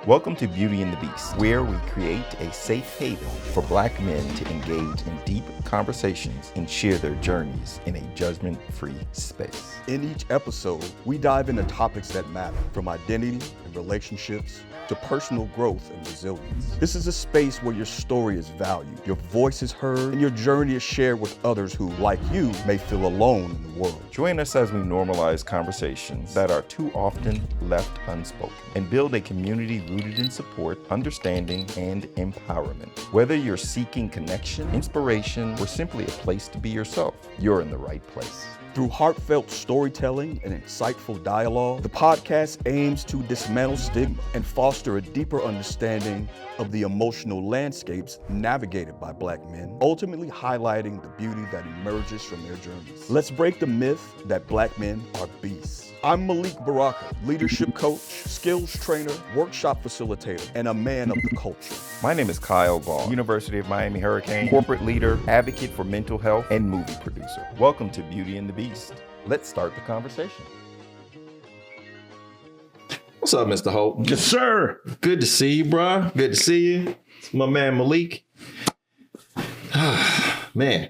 Welcome to Beauty and the Beast, where we create a safe haven for Black men to engage in deep conversations and share their journeys in a judgment-free space. In each episode, we dive into topics that matter, from identity and relationships to personal growth and resilience. This is a space where your story is valued, your voice is heard, and your journey is shared with others who, like you, may feel alone in the world. Join us as we normalize conversations that are too often left unspoken and build a community rooted in support, understanding, and empowerment. Whether you're seeking connection, inspiration, or simply a place to be yourself, you're in the right place. Through heartfelt storytelling and insightful dialogue, the podcast aims to dismantle stigma and foster a deeper understanding of the emotional landscapes navigated by Black men, ultimately highlighting the beauty that emerges from their journeys. Let's break the myth that Black men are beasts. I'm Malik Baraka, leadership coach, skills trainer, workshop facilitator, and a man of the culture. My name is Kyle Ball, University of Miami Hurricane, corporate leader, advocate for mental health, and movie producer. Welcome to Beauty and the Beast. Let's start the conversation. What's up, Mr. Holt? Yes, sir. Good to see you, bro. Good to see you. It's my man, Malik. Man,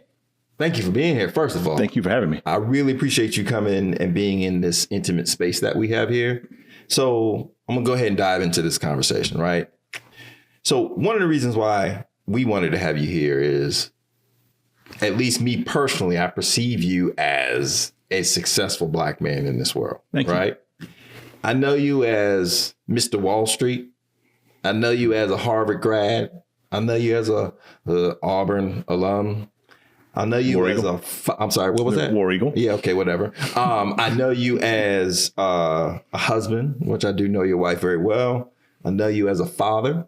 thank you for being here, first of all. Thank you for having me. I really appreciate you coming and being in this intimate space that we have here. So I'm going to go ahead and dive into this conversation, right? So one of the reasons why we wanted to have you here is, at least me personally, I perceive you as a successful Black man in this world. Thank you. Right? I know you as Mr. Wall Street. I know you as a Harvard grad. I know you as a Auburn alum. I know you as I'm sorry, what was that? War Eagle. Yeah, okay, whatever. I know you as a husband, which I do know your wife very well. I know you as a father.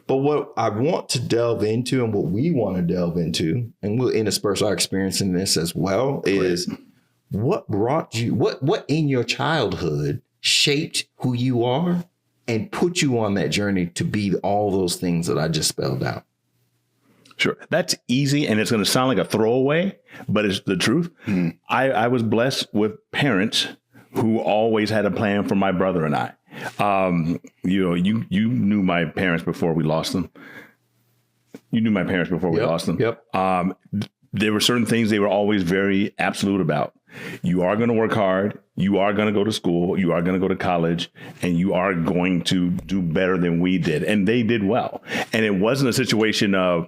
But what I want to delve into and what we want to delve into, and we'll intersperse our experience in this as well, is what brought you, what in your childhood shaped who you are and put you on that journey to be all those things that I just spelled out. Sure. That's easy. And it's going to sound like a throwaway, but it's the truth. Mm. I was blessed with parents who always had a plan for my brother and I. You knew my parents before we lost them. You knew my parents before we lost them. Yep. There were certain things they were always very absolute about. You are going to work hard. You are going to go to school. You are going to go to college, and you are going to do better than we did. And they did well. And it wasn't a situation of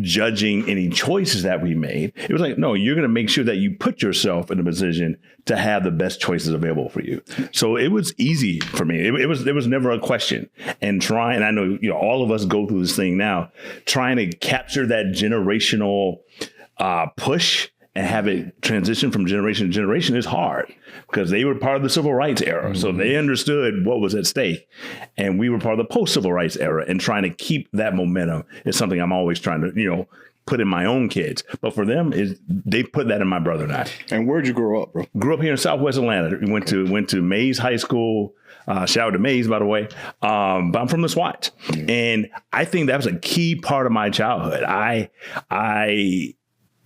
judging any choices that we made. It was like, no, you're going to make sure that you put yourself in a position to have the best choices available for you. So it was easy for me. It was never a question. And I know, all of us go through this thing now, trying to capture that generational push and have it transition from generation to generation is hard because they were part of the civil rights era. Mm-hmm. So they understood what was at stake. And we were part of the post-civil rights era, and trying to keep that momentum is something I'm always trying to, put in my own kids. But for them, they put that in my brother and I. And where'd you grow up, bro? Grew up here in Southwest Atlanta. We went to Mays High School. Shout out to Mays, by the way. But I'm from the SWAT. Mm-hmm. And I think that was a key part of my childhood. I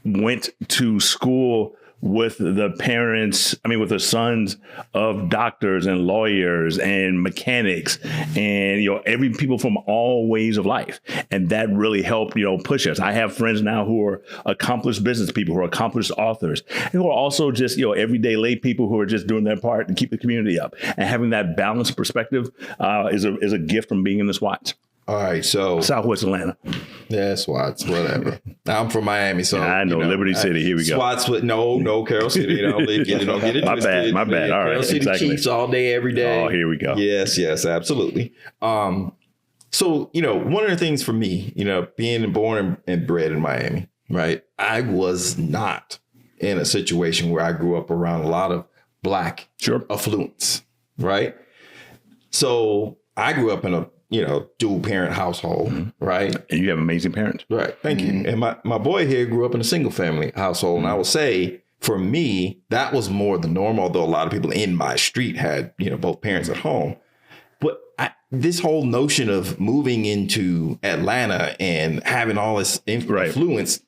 went to school with the sons of doctors and lawyers and mechanics and, every people from all ways of life. And that really helped, push us. I have friends now who are accomplished business people, who are accomplished authors, and who are also just, everyday lay people who are just doing their part to keep the community up. And having that balanced perspective is a gift from being in the SWATs. All right, so Southwest Atlanta. Yeah, SWATs, whatever. I'm from Miami, so I know Liberty City. Here we go. SWATs with no Carroll City. Don't get it twisted. My bad. All right, Carroll City exactly. Chiefs all day, every day. Oh, here we go. Yes, absolutely. So one of the things for me, being born and bred in Miami, right? I was not in a situation where I grew up around a lot of Black affluence, right? So I grew up in a dual parent household, mm-hmm. right? And you have amazing parents. Right. Thank you. And my boy here grew up in a single family household. Mm-hmm. And I will say, for me, that was more the norm, although a lot of people in my street had, both parents at home. But this whole notion of moving into Atlanta and having all this influence,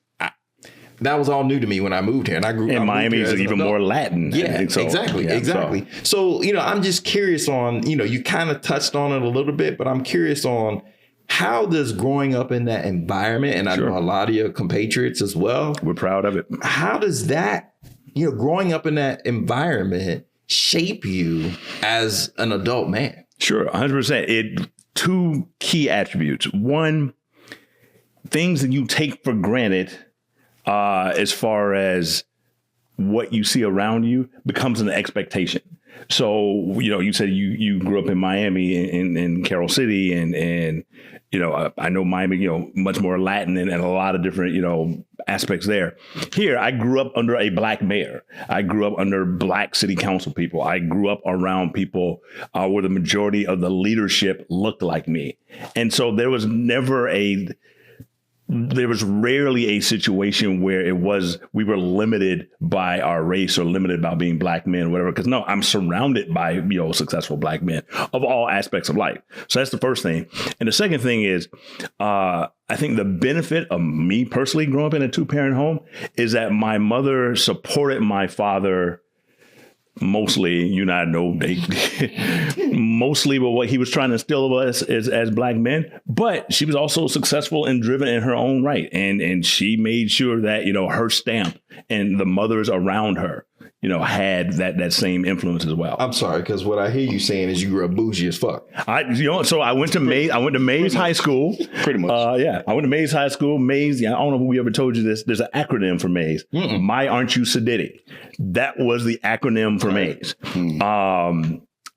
that was all new to me when I moved here, and I grew. And Miami is as an even adult. more Latin. Yeah, So, exactly, yeah, exactly. So, I'm just curious on, you kind of touched on it a little bit, but I'm curious on how does growing up in that environment, and I know a lot of your compatriots as well. We're proud of it. How does that, growing up in that environment shape you as an adult man? Sure, 100%. Two key attributes. One, things that you take for granted as far as what you see around you becomes an expectation. So, you said you grew up in Miami, in Carroll City, and I know Miami, much more Latin and a lot of different, aspects there. Here, I grew up under a Black mayor. I grew up under Black city council people. I grew up around people where the majority of the leadership looked like me. And so there was rarely a situation where we were limited by our race or limited by being Black men or whatever. Because no, I'm surrounded by, successful Black men of all aspects of life. So that's the first thing. And the second thing is, I think the benefit of me personally growing up in a 2-parent home is that my mother supported my father mostly, I know mostly with what he was trying to instill of us as Black men, but she was also successful and driven in her own right. And she made sure that, her stamp and the mothers around her, had that same influence as well. I'm sorry, because what I hear you saying is you grew up bougie as fuck. So I went to Mays High School. Pretty much. I went to Mays High School. Mays, I don't know if we ever told you this. There's an acronym for Mays. My Aren't You Sadiddy? That was the acronym for Mays.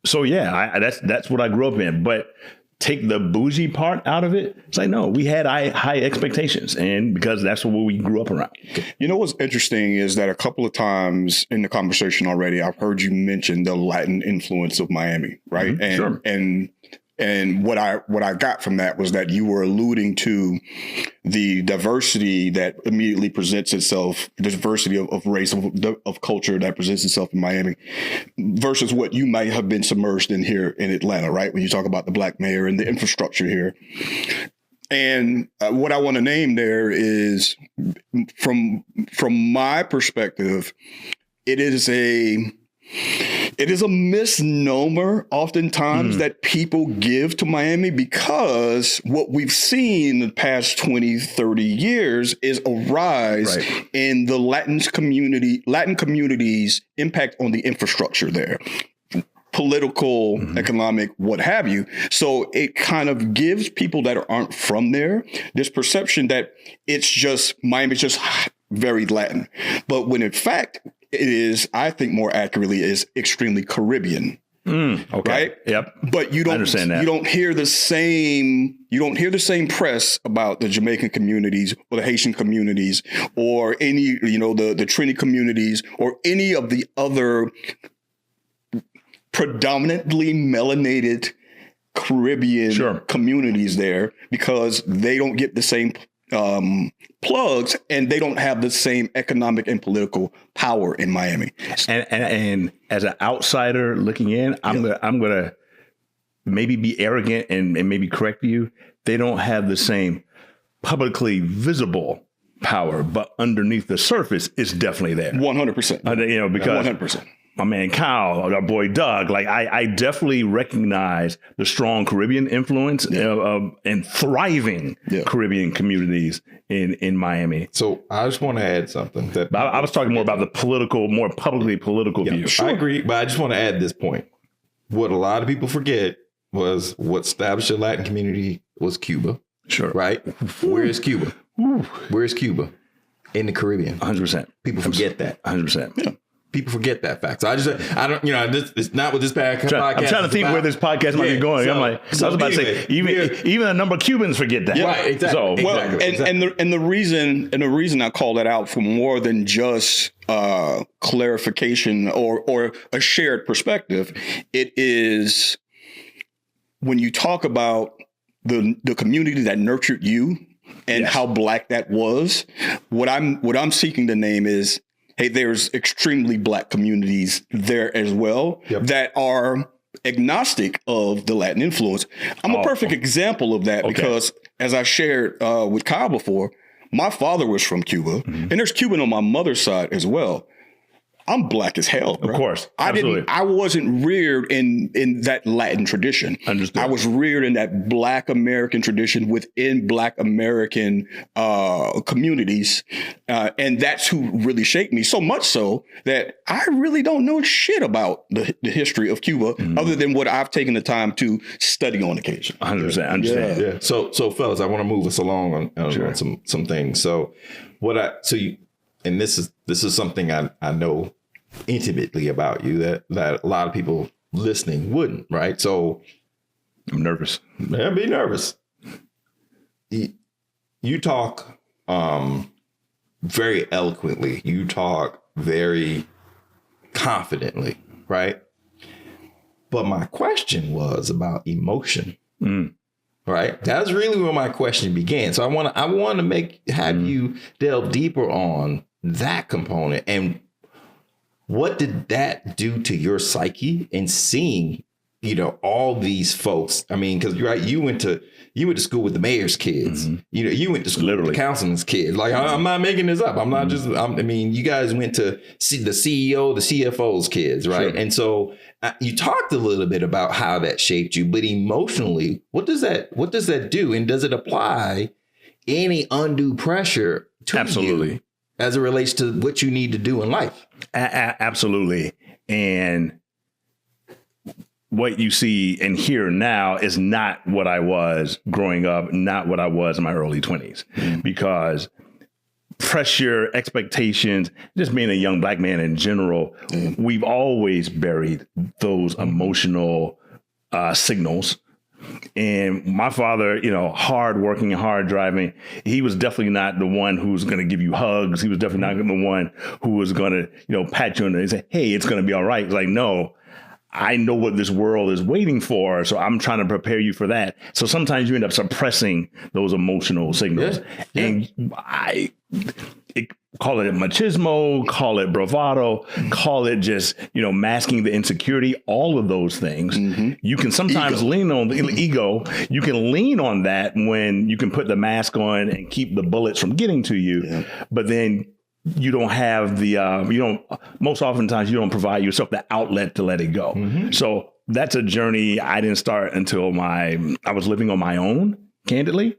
So yeah, that's what I grew up in. But take the bougie part out of it. It's like, no, we had high expectations, and because that's what we grew up around. What's interesting is that a couple of times in the conversation already, I've heard you mention the Latin influence of Miami, right? And sure. And what I got from that was that you were alluding to the diversity that immediately presents itself, the diversity of race, of culture that presents itself in Miami versus what you might have been submerged in here in Atlanta, right? When you talk about the Black mayor and the infrastructure here. And what I want to name there is from my perspective, it is a misnomer oftentimes that people give to Miami, because what we've seen in the past 20, 30 years is a rise in the Latin community's impact on the infrastructure there. Political, economic, what have you. So it kind of gives people that aren't from there this perception that Miami's just very Latin. But when in fact, it is, I think more accurately, is extremely Caribbean. Okay. Right? Yep. But you don't understand that. You don't hear the same press about the Jamaican communities or the Haitian communities or any, the Trini communities or any of the other predominantly melanated Caribbean communities there, because they don't get the same plugs and they don't have the same economic and political power in Miami. And as an outsider looking in, I'm gonna maybe be arrogant and maybe correct you. They don't have the same publicly visible power, but underneath the surface, it's definitely there. 100%. Because 100%. My man Kyle, our boy Doug, I definitely recognize the strong Caribbean influence and thriving Caribbean communities in Miami. So I just want to add something. I was talking more about the more publicly political view. I agree, but I just want to add this point. What a lot of people forget was what established the Latin community was Cuba. Sure. Right? Where is Cuba? Where is Cuba? In the Caribbean. 100%. People forget that. 100%. Yeah. People forget that fact. So it's not what this podcast I'm trying to think where this podcast might be going. I'm like, I was about to say, even a number of Cubans forget that. Yeah, right, exactly. So, exactly. And the reason I call that out for more than just clarification or a shared perspective, it is when you talk about the community that nurtured you and how Black that was. What I'm seeking to name is, hey, there's extremely Black communities there as well that are agnostic of the Latin influence. I'm a perfect example of that because, as I shared with Kyle before, My father was from Cuba, and there's Cuban on my mother's side as well. I'm black as hell, bro. Of course. Absolutely. I wasn't reared in that Latin tradition. Understood. I was reared in that Black American tradition within Black American communities. And that's who really shaped me, so much so that I really don't know shit about the history of Cuba other than what I've taken the time to study on occasion. 100%. Understand. Yeah. So fellas, I want to move us along on some things. So and this is something I know intimately about you that a lot of people listening wouldn't, right? So I'm nervous. Yeah, be nervous. You talk very eloquently. You talk very confidently, right? But my question was about emotion. Right. That's really where my question began. So I want to have you delve deeper on that component and what did that do to your psyche in seeing, all these folks? I mean, because you went to school with the mayor's kids. You went to school with the councilman's kids. Like I'm not making this up. I'm not just. You guys went to see the CEO, the CFO's kids, right? Sure. And so you talked a little bit about how that shaped you, but emotionally, what does that do? And does it apply any undue pressure to you as it relates to what you need to do in life? Absolutely. And what you see and hear now is not what I was growing up, not what I was in my early 20s, because pressure, expectations, just being a young Black man in general, we've always buried those emotional signals. And my father, hard working and hard driving, he was definitely not the one who's going to give you hugs. He was definitely not the one who was going to, pat you on the and say, hey, it's going to be all right. It's like, no, I know what this world is waiting for. So I'm trying to prepare you for that. So sometimes you end up suppressing those emotional signals. Yeah. And call it machismo, call it bravado, call it just, masking the insecurity, all of those things. You can sometimes lean on the ego. You can lean on that when you can put the mask on and keep the bullets from getting to you. Yeah. But then you don't have most oftentimes you don't provide yourself the outlet to let it go. So that's a journey I didn't start until I was living on my own, candidly.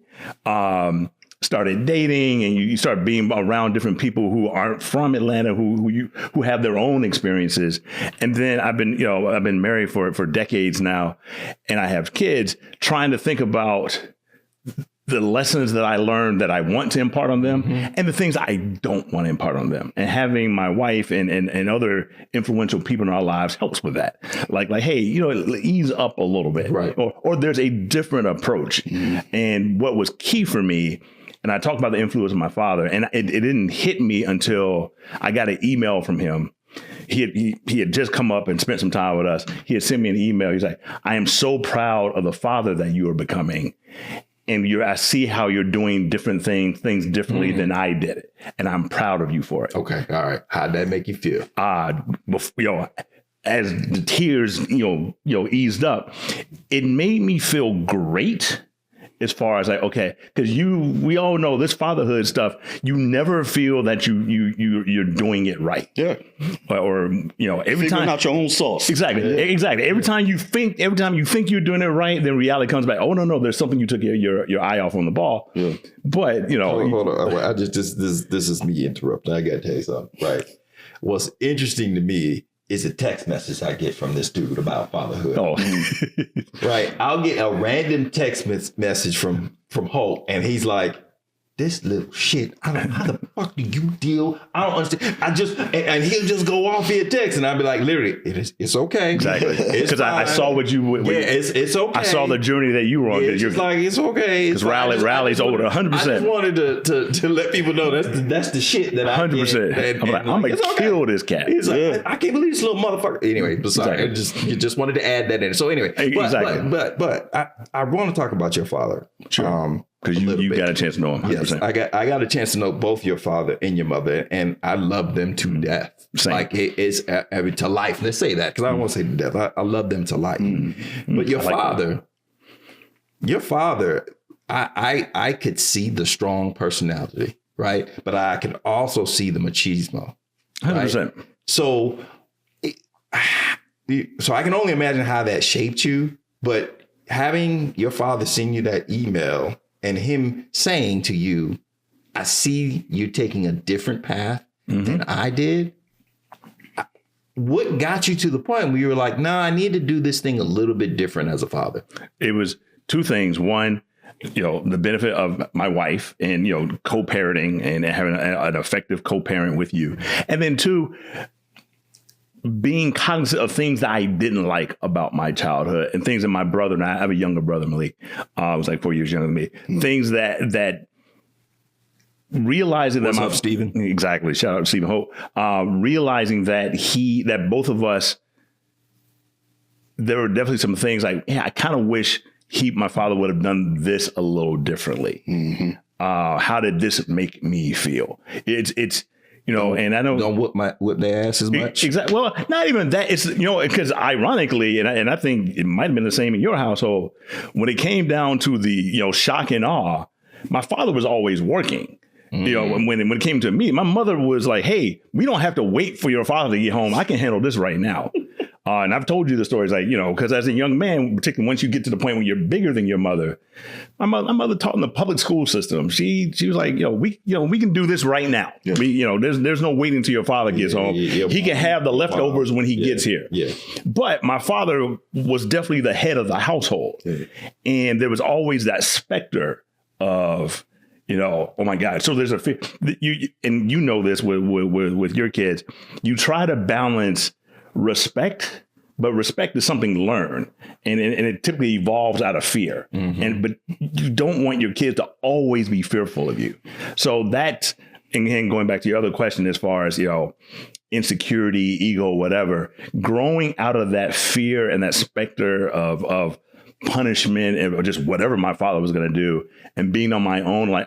Started dating and you start being around different people who aren't from Atlanta, who have their own experiences. And then I've been married for decades now, and I have kids, trying to think about the lessons that I learned that I want to impart on them and the things I don't want to impart on them. And having my wife and other influential people in our lives helps with that. Like, hey, ease up a little bit, right? Or there's a different approach. And what was key for me, and I talked about the influence of my father, and it didn't hit me until I got an email from him. He had just come up and spent some time with us. He had sent me an email. He's like, I am so proud of the father that you are becoming. And I see how you're doing different things differently than I did it. And I'm proud of you for it. Okay. All right. How'd that make you feel? As the tears, eased up, it made me feel great. As far as because we all know this fatherhood stuff, you never feel that you're doing it right. Yeah. Or every time out your own sauce. Exactly. Yeah. Exactly. Every time you think you're doing it right, then reality comes back. Oh no, there's something you took your eye off on the ball. Yeah. But hold on. This is me interrupting. I gotta tell you something. Right. What's interesting to me is a text message I get from this dude about fatherhood. Oh. Right. I'll get a random text message from Holt, and he's like, this little shit, I don't know how the fuck do you deal? I don't understand. And he'll just go off via text, and I'll be like, literally, it's okay. Exactly. Because I saw what you. It's okay. I saw the journey that you were on. It's like it's okay. Because Riley's older, 100%. I just wanted to let people know that's the shit that 100%. I'm gonna kill this cat. He's like, I can't believe this little motherfucker. Anyway, sorry, you just wanted to add that in. So anyway, but I want to talk about your father. Sure. Because you got a chance to know him. 100%. Yes, I got a chance to know both your father and your mother, and I love them to death. Same. Like it is to life. Let's say that, because I don't want to say to death. I love them to life. But your father, I could see the strong personality right? But I can also see the machismo. 100%. Right? So I can only imagine how that shaped you, but having your father send you that email and him saying to you, I see you taking a different path than I did. What got you to the point where you were like, nah, I need to do this thing a little bit different as a father? It was two things. One, the benefit of my wife and, co-parenting and having an effective co-parent with you. And then two, being cognizant of things that I didn't like about my childhood and things that my brother and I have a younger brother, Malik, was like 4 years younger than me. Things that realizing What's that up, Stephen? Exactly. Shout out to Stephen Holt. Realizing that both of us, there were definitely some things like, I kind of wish my father would have done this a little differently. How did this make me feel? It's and I know don't whip their ass as much. Exactly. Well, not even that. It's because ironically, and I think it might have been the same in your household. When it came down to the shock and awe, my father was always working. When it came to me, my mother was like, "Hey, we don't have to wait for your father to get home. I can handle this right now." And I've told you the stories, like, because as a young man, particularly once you get to the point where you're bigger than your mother, my mother taught in the public school system. She was like, we can do this right now. Yeah. There's no waiting until your father gets home. He can have the leftovers when he gets here. Yeah. But my father was definitely the head of the household. Yeah. And there was always that specter of, oh my God. So there's and you know this with your kids, you try to balance respect, but respect is something learned, and it typically evolves out of fear. But you don't want your kids to always be fearful of you. So that's, and going back to your other question, as far as insecurity, ego, whatever, growing out of that fear and that specter of punishment or just whatever my father was going to do, and being on my own, like,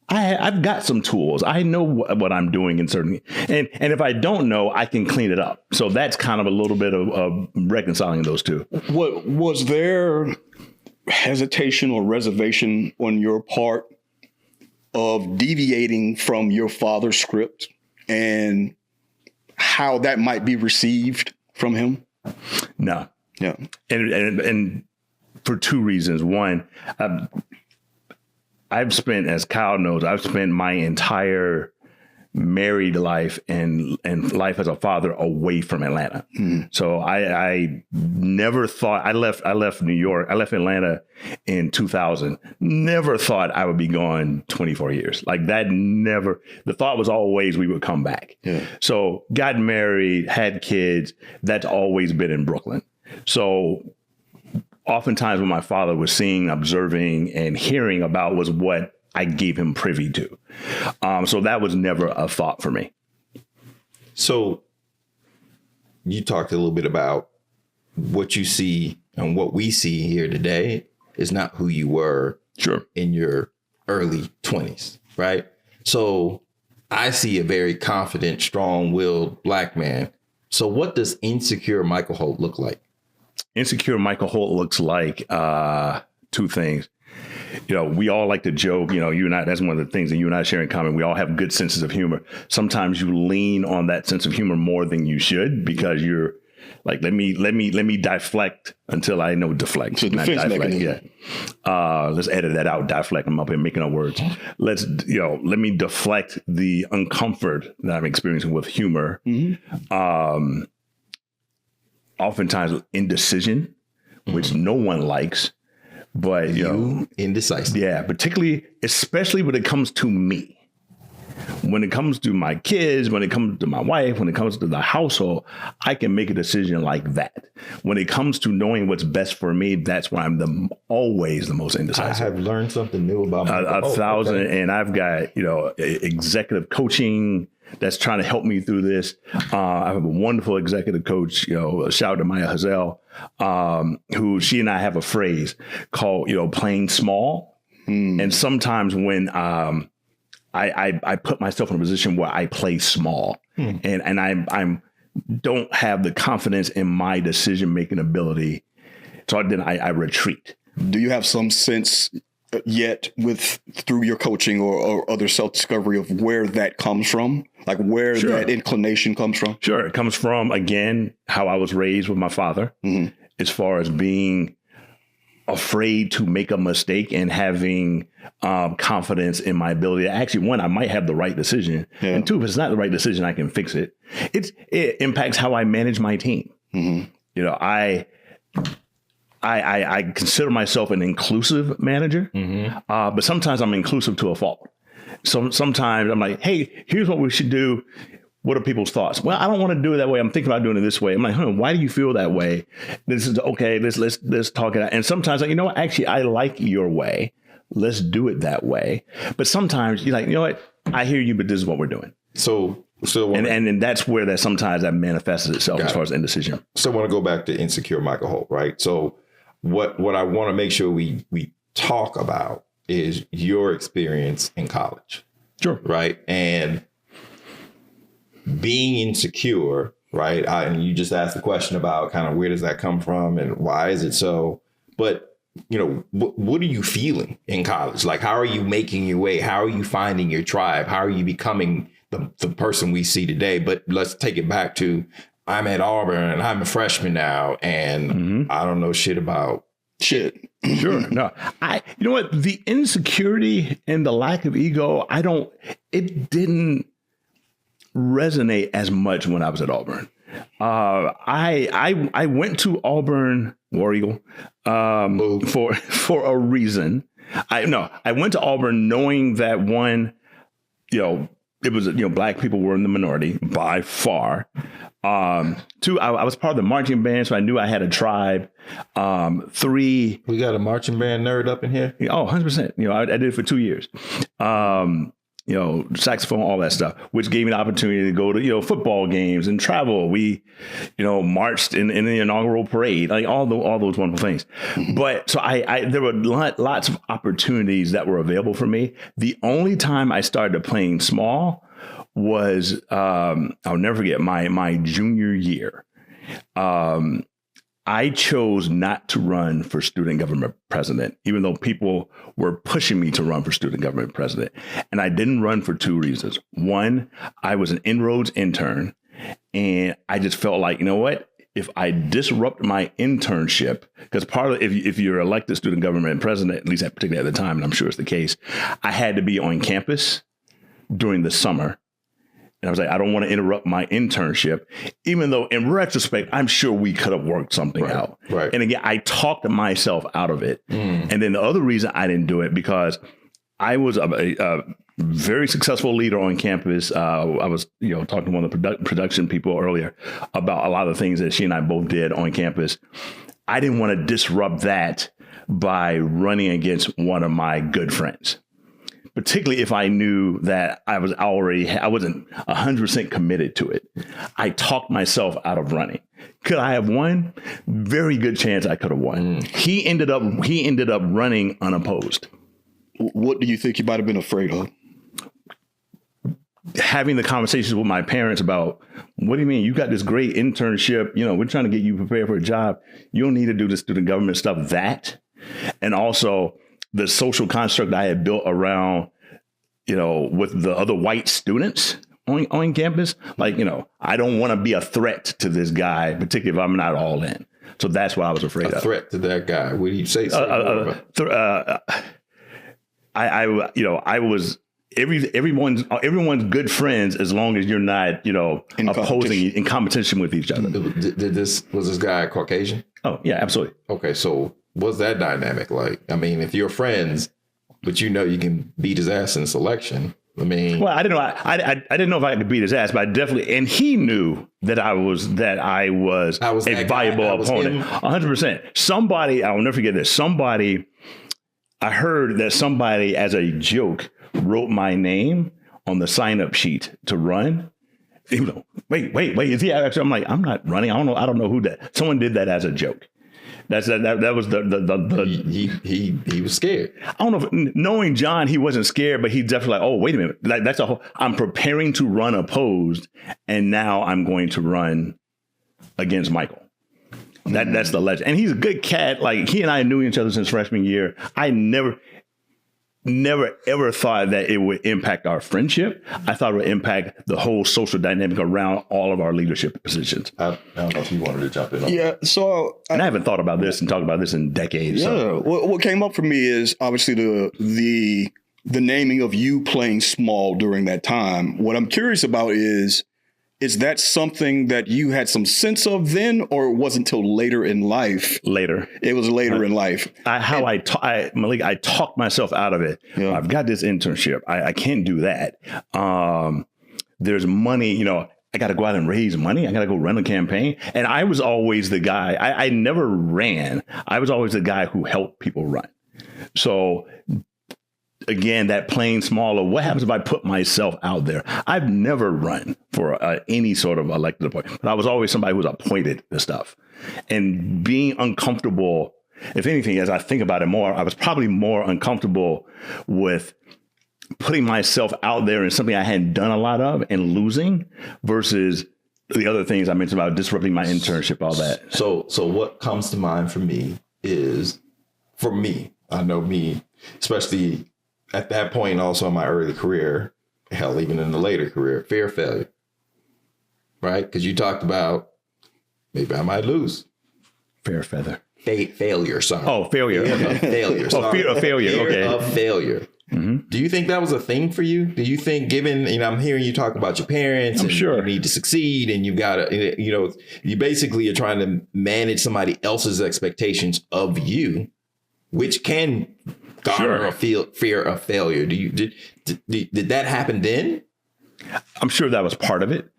I've got some tools. I know what I'm doing in certain, and if I don't know, I can clean it up. So that's kind of a little bit of reconciling those two. What was there hesitation or reservation on your part of deviating from your father's script and how that might be received from him? No. Yeah. And for two reasons. One, I've spent, as Kyle knows, I've spent my entire married life and life as a father away from Atlanta. So I never thought, I left New York. I left Atlanta in 2000. Never thought I would be gone 24 years. Like that never, the thought was always we would come back. Yeah. So got married, had kids. That's always been in Brooklyn. So oftentimes what my father was seeing, observing, and hearing about was what I gave him privy to. So that was never a thought for me. So you talked a little bit about what you see, and what we see here today is not who you were in your early 20s, right? So I see a very confident, strong-willed Black man. So what does insecure Michael Holt look like? Insecure Michael Holt looks like two things. We all like to joke, you and I, that's one of the things that you and I share in common. We all have good senses of humor. Sometimes you lean on that sense of humor more than you should, because you're like, let me deflect until I know deflect. So not defense deflect. mechanism. Yeah. Let's edit that out. Deflect. I'm up here making up words. Let me deflect the uncomfort that I'm experiencing with humor. Oftentimes indecision, which no one likes, but indecisive. Yeah, especially when it comes to me. When it comes to my kids, when it comes to my wife, when it comes to the household, I can make a decision like that. When it comes to knowing what's best for me, that's why I'm always the most indecisive. I have learned something new about a thousand, okay. And I've got executive coaching that's trying to help me through this. I have a wonderful executive coach, shout out to Maya Hazel, who she and I have a phrase called, playing small. And sometimes when I put myself in a position where I play small and I'm don't have the confidence in my decision-making ability, so then I retreat. Do you have some sense yet through your coaching or other self-discovery of where that comes from, like where that inclination comes from? Sure. It comes from, again, how I was raised with my father, as far as being afraid to make a mistake and having confidence in my ability to actually, one, I might have the right decision. Yeah. And two, if it's not the right decision, I can fix it. It impacts how I manage my team. You know, I consider myself an inclusive manager, but sometimes I'm inclusive to a fault. So sometimes I'm like, hey, here's what we should do. What are people's thoughts? Well, I don't want to do it that way. I'm thinking about doing it this way. I'm like, why do you feel that way? This is okay. Let's talk it out. And sometimes, like, you know what? Actually, I like your way. Let's do it that way. But sometimes you're like, you know what? I hear you, but this is what we're doing. And that's where that sometimes that manifests itself as far as indecision. So I want to go back to insecure Michael Holt, right? So what I want to make sure we talk about is your experience in college. Sure. Right. And being insecure, right? And you just asked the question about kind of where does that come from and why is it so? But, you know, what are you feeling in college? Like, how are you making your way? How are you finding your tribe? How are you becoming the person we see today? But let's take it back to, I'm at Auburn and I'm a freshman now and I don't know shit about shit. Sure. No, you know what? The insecurity and the lack of ego, it didn't resonate as much when I was at Auburn. I went to Auburn, War Eagle, for a reason. I went to Auburn knowing that one, you know, it was, you know, black people were in the minority by far. Two, I was part of the marching band, so I knew I had a tribe. Three, we got a marching band nerd up in here. Oh, 100%. You know, I did it for 2 years. You know, saxophone, all that stuff, which gave me the opportunity to go to, you know, football games and travel. We, you know, marched in the inaugural parade, like all those wonderful things. But so there were lots of opportunities that were available for me. The only time I started playing small was, I'll never forget, my junior year. I chose not to run for student government president, even though people were pushing me to run for student government president. And I didn't run for two reasons. One, I was an inroads intern, and I just felt like, you know what? If I disrupt my internship, because part of if you're elected student government president, at least particularly at the time, and I'm sure it's the case, I had to be on campus during the summer. And I was like, I don't want to interrupt my internship, even though in retrospect, I'm sure we could have worked something out. Right. And again, I talked myself out of it. And then the other reason I didn't do it, because I was a very successful leader on campus. I was, you know, talking to one of the production people earlier about a lot of the things that she and I both did on campus. I didn't want to disrupt that by running against one of my good friends, particularly if I knew that I wasn't 100% committed to it. I talked myself out of running. Could I have won? Very good chance I could have won. He ended up running unopposed. What do you think you might have been afraid of? Having the conversations with my parents about, what do you mean? You got this great internship. You know, we're trying to get you prepared for a job. You don't need to do the student government stuff. And also the social construct I had built around, you know, with the other white students on campus. Like, you know, I don't want to be a threat to this guy, particularly if I'm not all in. So that's what I was afraid of. A threat to that guy. What do you say? I was everyone's good friends as long as you're not, you know, opposing in competition with each other. Was this guy Caucasian? Oh yeah, absolutely. Okay, so what's that dynamic like? I mean, if you're friends, but you know you can beat his ass in selection. I mean, well, I didn't know. I didn't know if I could beat his ass, but I definitely, and he knew that I was a viable opponent. 100%. Somebody, I'll never forget this. I heard that somebody, as a joke, wrote my name on the sign-up sheet to run. You know, wait, is he actually? I'm like, I'm not running. I don't know who that. Someone did that as a joke. That was he was scared. I don't know if, knowing John, he wasn't scared, but he definitely like, oh, wait a minute. That's I'm preparing to run opposed, and now I'm going to run against Michael. That's the legend. And he's a good cat. Like, he and I knew each other since freshman year. never ever thought that it would impact our friendship. I thought it would impact the whole social dynamic around all of our leadership positions. I don't know if you wanted to jump in on Yeah. So and I haven't thought about this and talked about this in decades. yeah, So. what came up for me is obviously the naming of you playing small during that time. What I'm curious about is that something that you had some sense of then, or it wasn't until later in life? Later. It was later in life. Malik, I talked myself out of it. Yeah. I've got this internship. I can't do that. There's money, I got to go out and raise money. I got to go run a campaign. And I was always the guy. I never ran. I was always the guy who helped people run. So again, that playing smaller, what happens if I put myself out there? I've never run for any sort of elected appointment, but I was always somebody who was appointed to stuff. And being uncomfortable, if anything, as I think about it more, I was probably more uncomfortable with putting myself out there in something I hadn't done a lot of and losing versus the other things I mentioned about disrupting my internship, all that. So what comes to mind for me is, I know me, especially at that point, also in my early career, hell, even in the later career, fear of failure, right? Because you talked about maybe I might lose. Fair feather. Failure, sorry. Oh, failure. Fear of failure. Oh, fear of failure. Fear Okay. of failure. Mm-hmm. Do you think that was a thing for you? Do you think, given, I'm hearing you talk about your parents, I'm and sure you need to succeed, and you've got to, you basically are trying to manage somebody else's expectations of you, which can garner a fear of failure. Did that happen then? I'm sure that was part of it.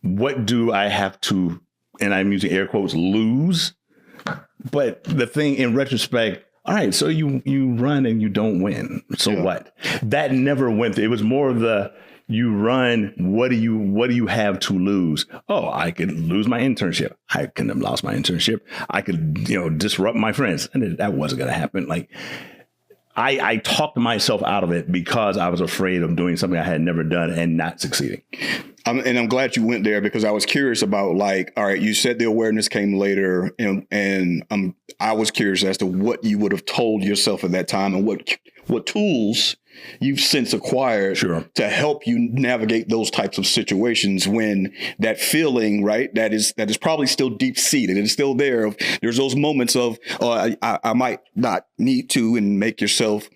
What do I have to, and I'm using air quotes, lose? But the thing in retrospect, all right, so you run and you don't win. So what? That never went. It was more of the, you run. What do you have to lose? Oh, I could lose my internship. I couldn't have lost my internship. I could, disrupt my friends, and that wasn't going to happen. Like, I talked myself out of it because I was afraid of doing something I had never done and not succeeding. And I'm glad you went there, because I was curious about, like, all right, you said the awareness came later, and I was curious as to what you would have told yourself at that time and what tools you've since acquired to help you navigate those types of situations when that feeling, right, that is probably still deep seated and still there. There's those moments of, I might not need to, and make yourself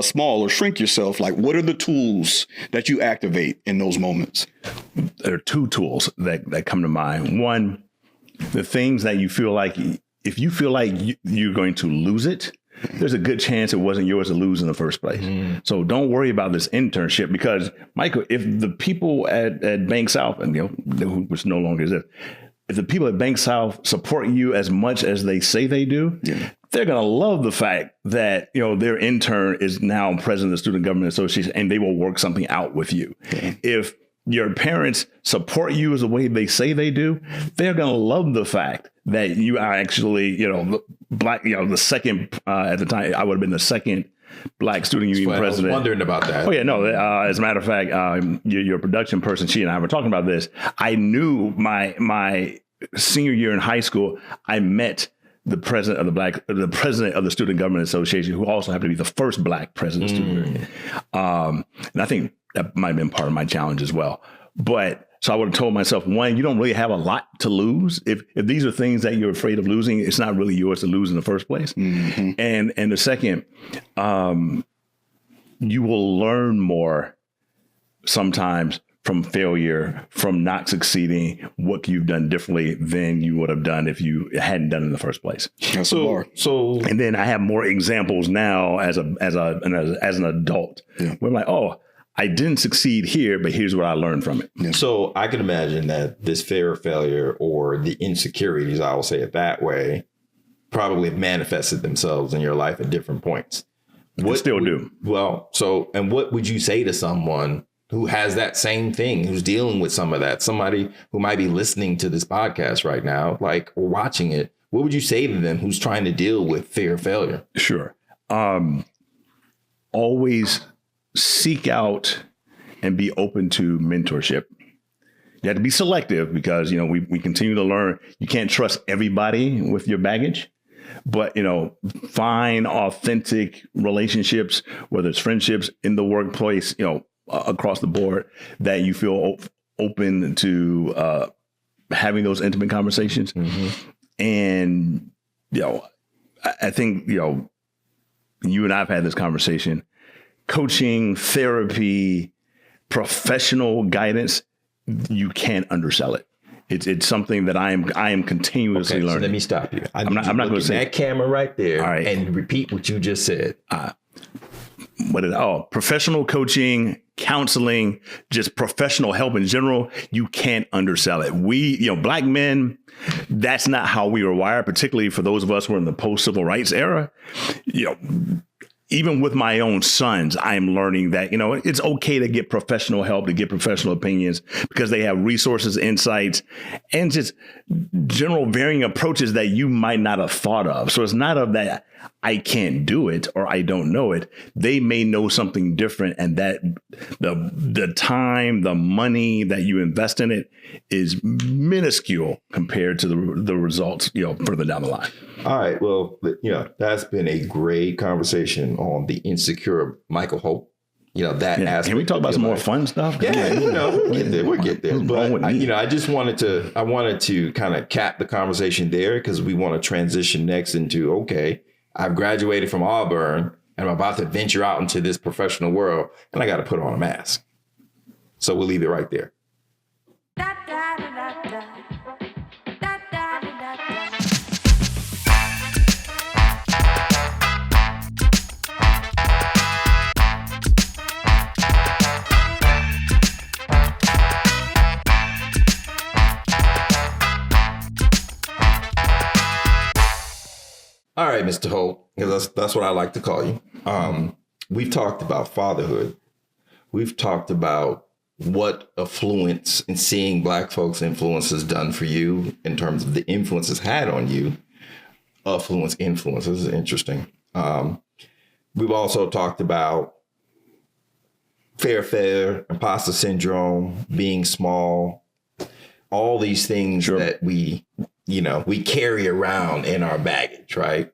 small or shrink yourself. Like, what are the tools that you activate in those moments? There are two tools that come to mind. One, the things that you feel like, if you feel like you're going to lose it, there's a good chance it wasn't yours to lose in the first place. So don't worry about this internship, because, Michael, if the people at Bank South, and which no longer exists, if the people at Bank South support you as much as they say they do, they're going to love the fact that, their intern is now president of the Student Government Association, and they will work something out with you. If your parents support you as the way they say they do, they're going to love the fact that you are actually, black, the second, at the time, I would have been the second Black student union president. I was wondering about that. Oh, yeah, no. As a matter of fact, your production person, she and I were talking about this. I knew my senior year in high school, I met the president of the Student Government Association, who also happened to be the first Black president of student union. And I think that might have been part of my challenge as well. But so I would have told myself, one, you don't really have a lot to lose. If these are things that you're afraid of losing, it's not really yours to lose in the first place. Mm-hmm. And the second, you will learn more sometimes from failure, from not succeeding, what you've done differently than you would have done if you hadn't done it in the first place. So, and then I have more examples now as an adult, where I'm like, oh, I didn't succeed here, but here's what I learned from it. Yeah. So I can imagine that this fear of failure, or the insecurities, I will say it that way, probably have manifested themselves in your life at different points. What still do? Well, and what would you say to someone who has that same thing, who's dealing with some of that, somebody who might be listening to this podcast right now, or watching it? What would you say to them who's trying to deal with fear of failure? Sure. Always seek out and be open to mentorship. You have to be selective, because, we continue to learn. You can't trust everybody with your baggage, but, find authentic relationships, whether it's friendships in the workplace, across the board, that you feel open to having those intimate conversations. And, I think, you and I have had this conversation. Coaching, therapy, professional guidance, you can't undersell it. It's something that I am continuously learning. So let me stop you. I'm not going to say that camera right there, all right, and repeat what you just said. Professional coaching, counseling, just professional help in general, you can't undersell it. We, Black men, that's not how we were wired, particularly for those of us who are in the post-civil rights era. Even with my own sons, I'm learning that, it's okay to get professional help, to get professional opinions, because they have resources, insights, and just general varying approaches that you might not have thought of. So it's not of that I can't do it or I don't know it. They may know something different, and that the time, the money that you invest in it is minuscule compared to the results, further down the line. All right. Well, that's been a great conversation on the insecure Michael Holt. That aspect. Can we talk about some more fun stuff? Yeah, we'll get there. But I just wanted to kind of cap the conversation there, because we want to transition next into, okay, I've graduated from Auburn and I'm about to venture out into this professional world, and I got to put on a mask. So we'll leave it right there. All right, Mr. Holt, because that's what I like to call you. We've talked about fatherhood. We've talked about what affluence and seeing Black folks' influence has done for you in terms of the influences had on you. Influence. This is interesting. We've also talked about fair, imposter syndrome, being small, all these things that we carry around in our baggage, right?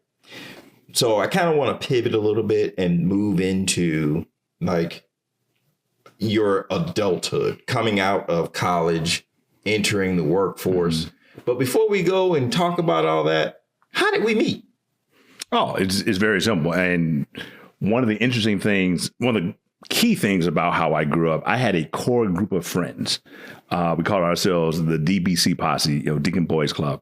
So I kind of want to pivot a little bit and move into like your adulthood, coming out of college, entering the workforce. But before we go and talk about all that, how did we meet? Oh, it's very simple. And one of the interesting things, one of the key things about how I grew up, I had a core group of friends. We called ourselves the DBC Posse, Deacon Boys Club.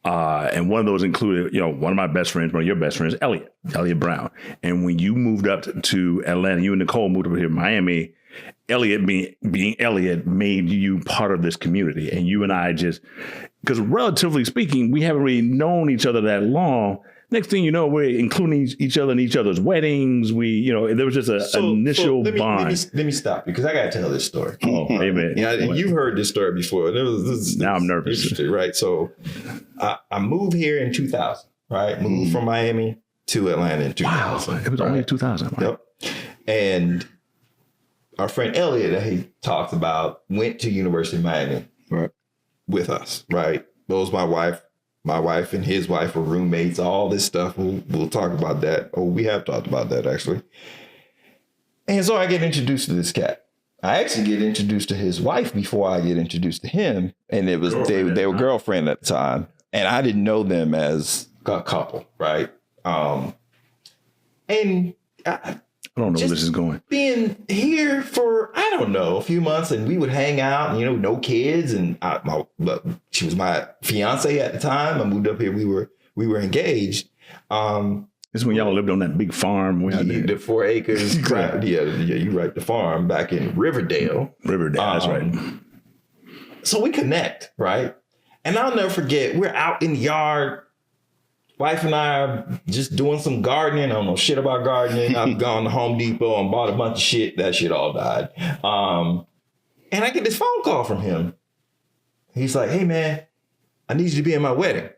And one of those included, one of my best friends, one of your best friends, Elliot Brown. And when you moved up to Atlanta, you and Nicole moved up here to Miami, Elliot being Elliot made you part of this community. And you and I because relatively speaking, we haven't really known each other that long. Next thing you know, we're including each other in each other's weddings. There was just an initial bond. Let me stop you, because I got to tell this story. Oh, amen. You've heard this story before. Now I'm nervous. Right? So I moved here in 2000, right? Moved from Miami to Atlanta in 2000. Wow, it was only 2000. Right? Yep. And our friend Elliot that he talked about went to University of Miami with us, right? That was my wife. My wife and his wife were roommates, all this stuff. We'll talk about that. Oh, we have talked about that, actually. And so I get introduced to this cat. I actually get introduced to his wife before I get introduced to him. And it was they were girlfriend at the time. And I didn't know them as a couple, right? And I don't know where this is going. Being here for, I don't know, a few months, and we would hang out, and, no kids. And she was my fiance at the time. I moved up here. We were engaged. This is when y'all lived on that big farm. The 4 acres. Yeah, you're right. The farm back in Riverdale. That's right. So we connect, right? And I'll never forget, we're out in the yard. Wife and I are just doing some gardening. I don't know shit about gardening. I've gone to Home Depot and bought a bunch of shit. That shit all died. And I get this phone call from him. He's like, "Hey, man, I need you to be in my wedding."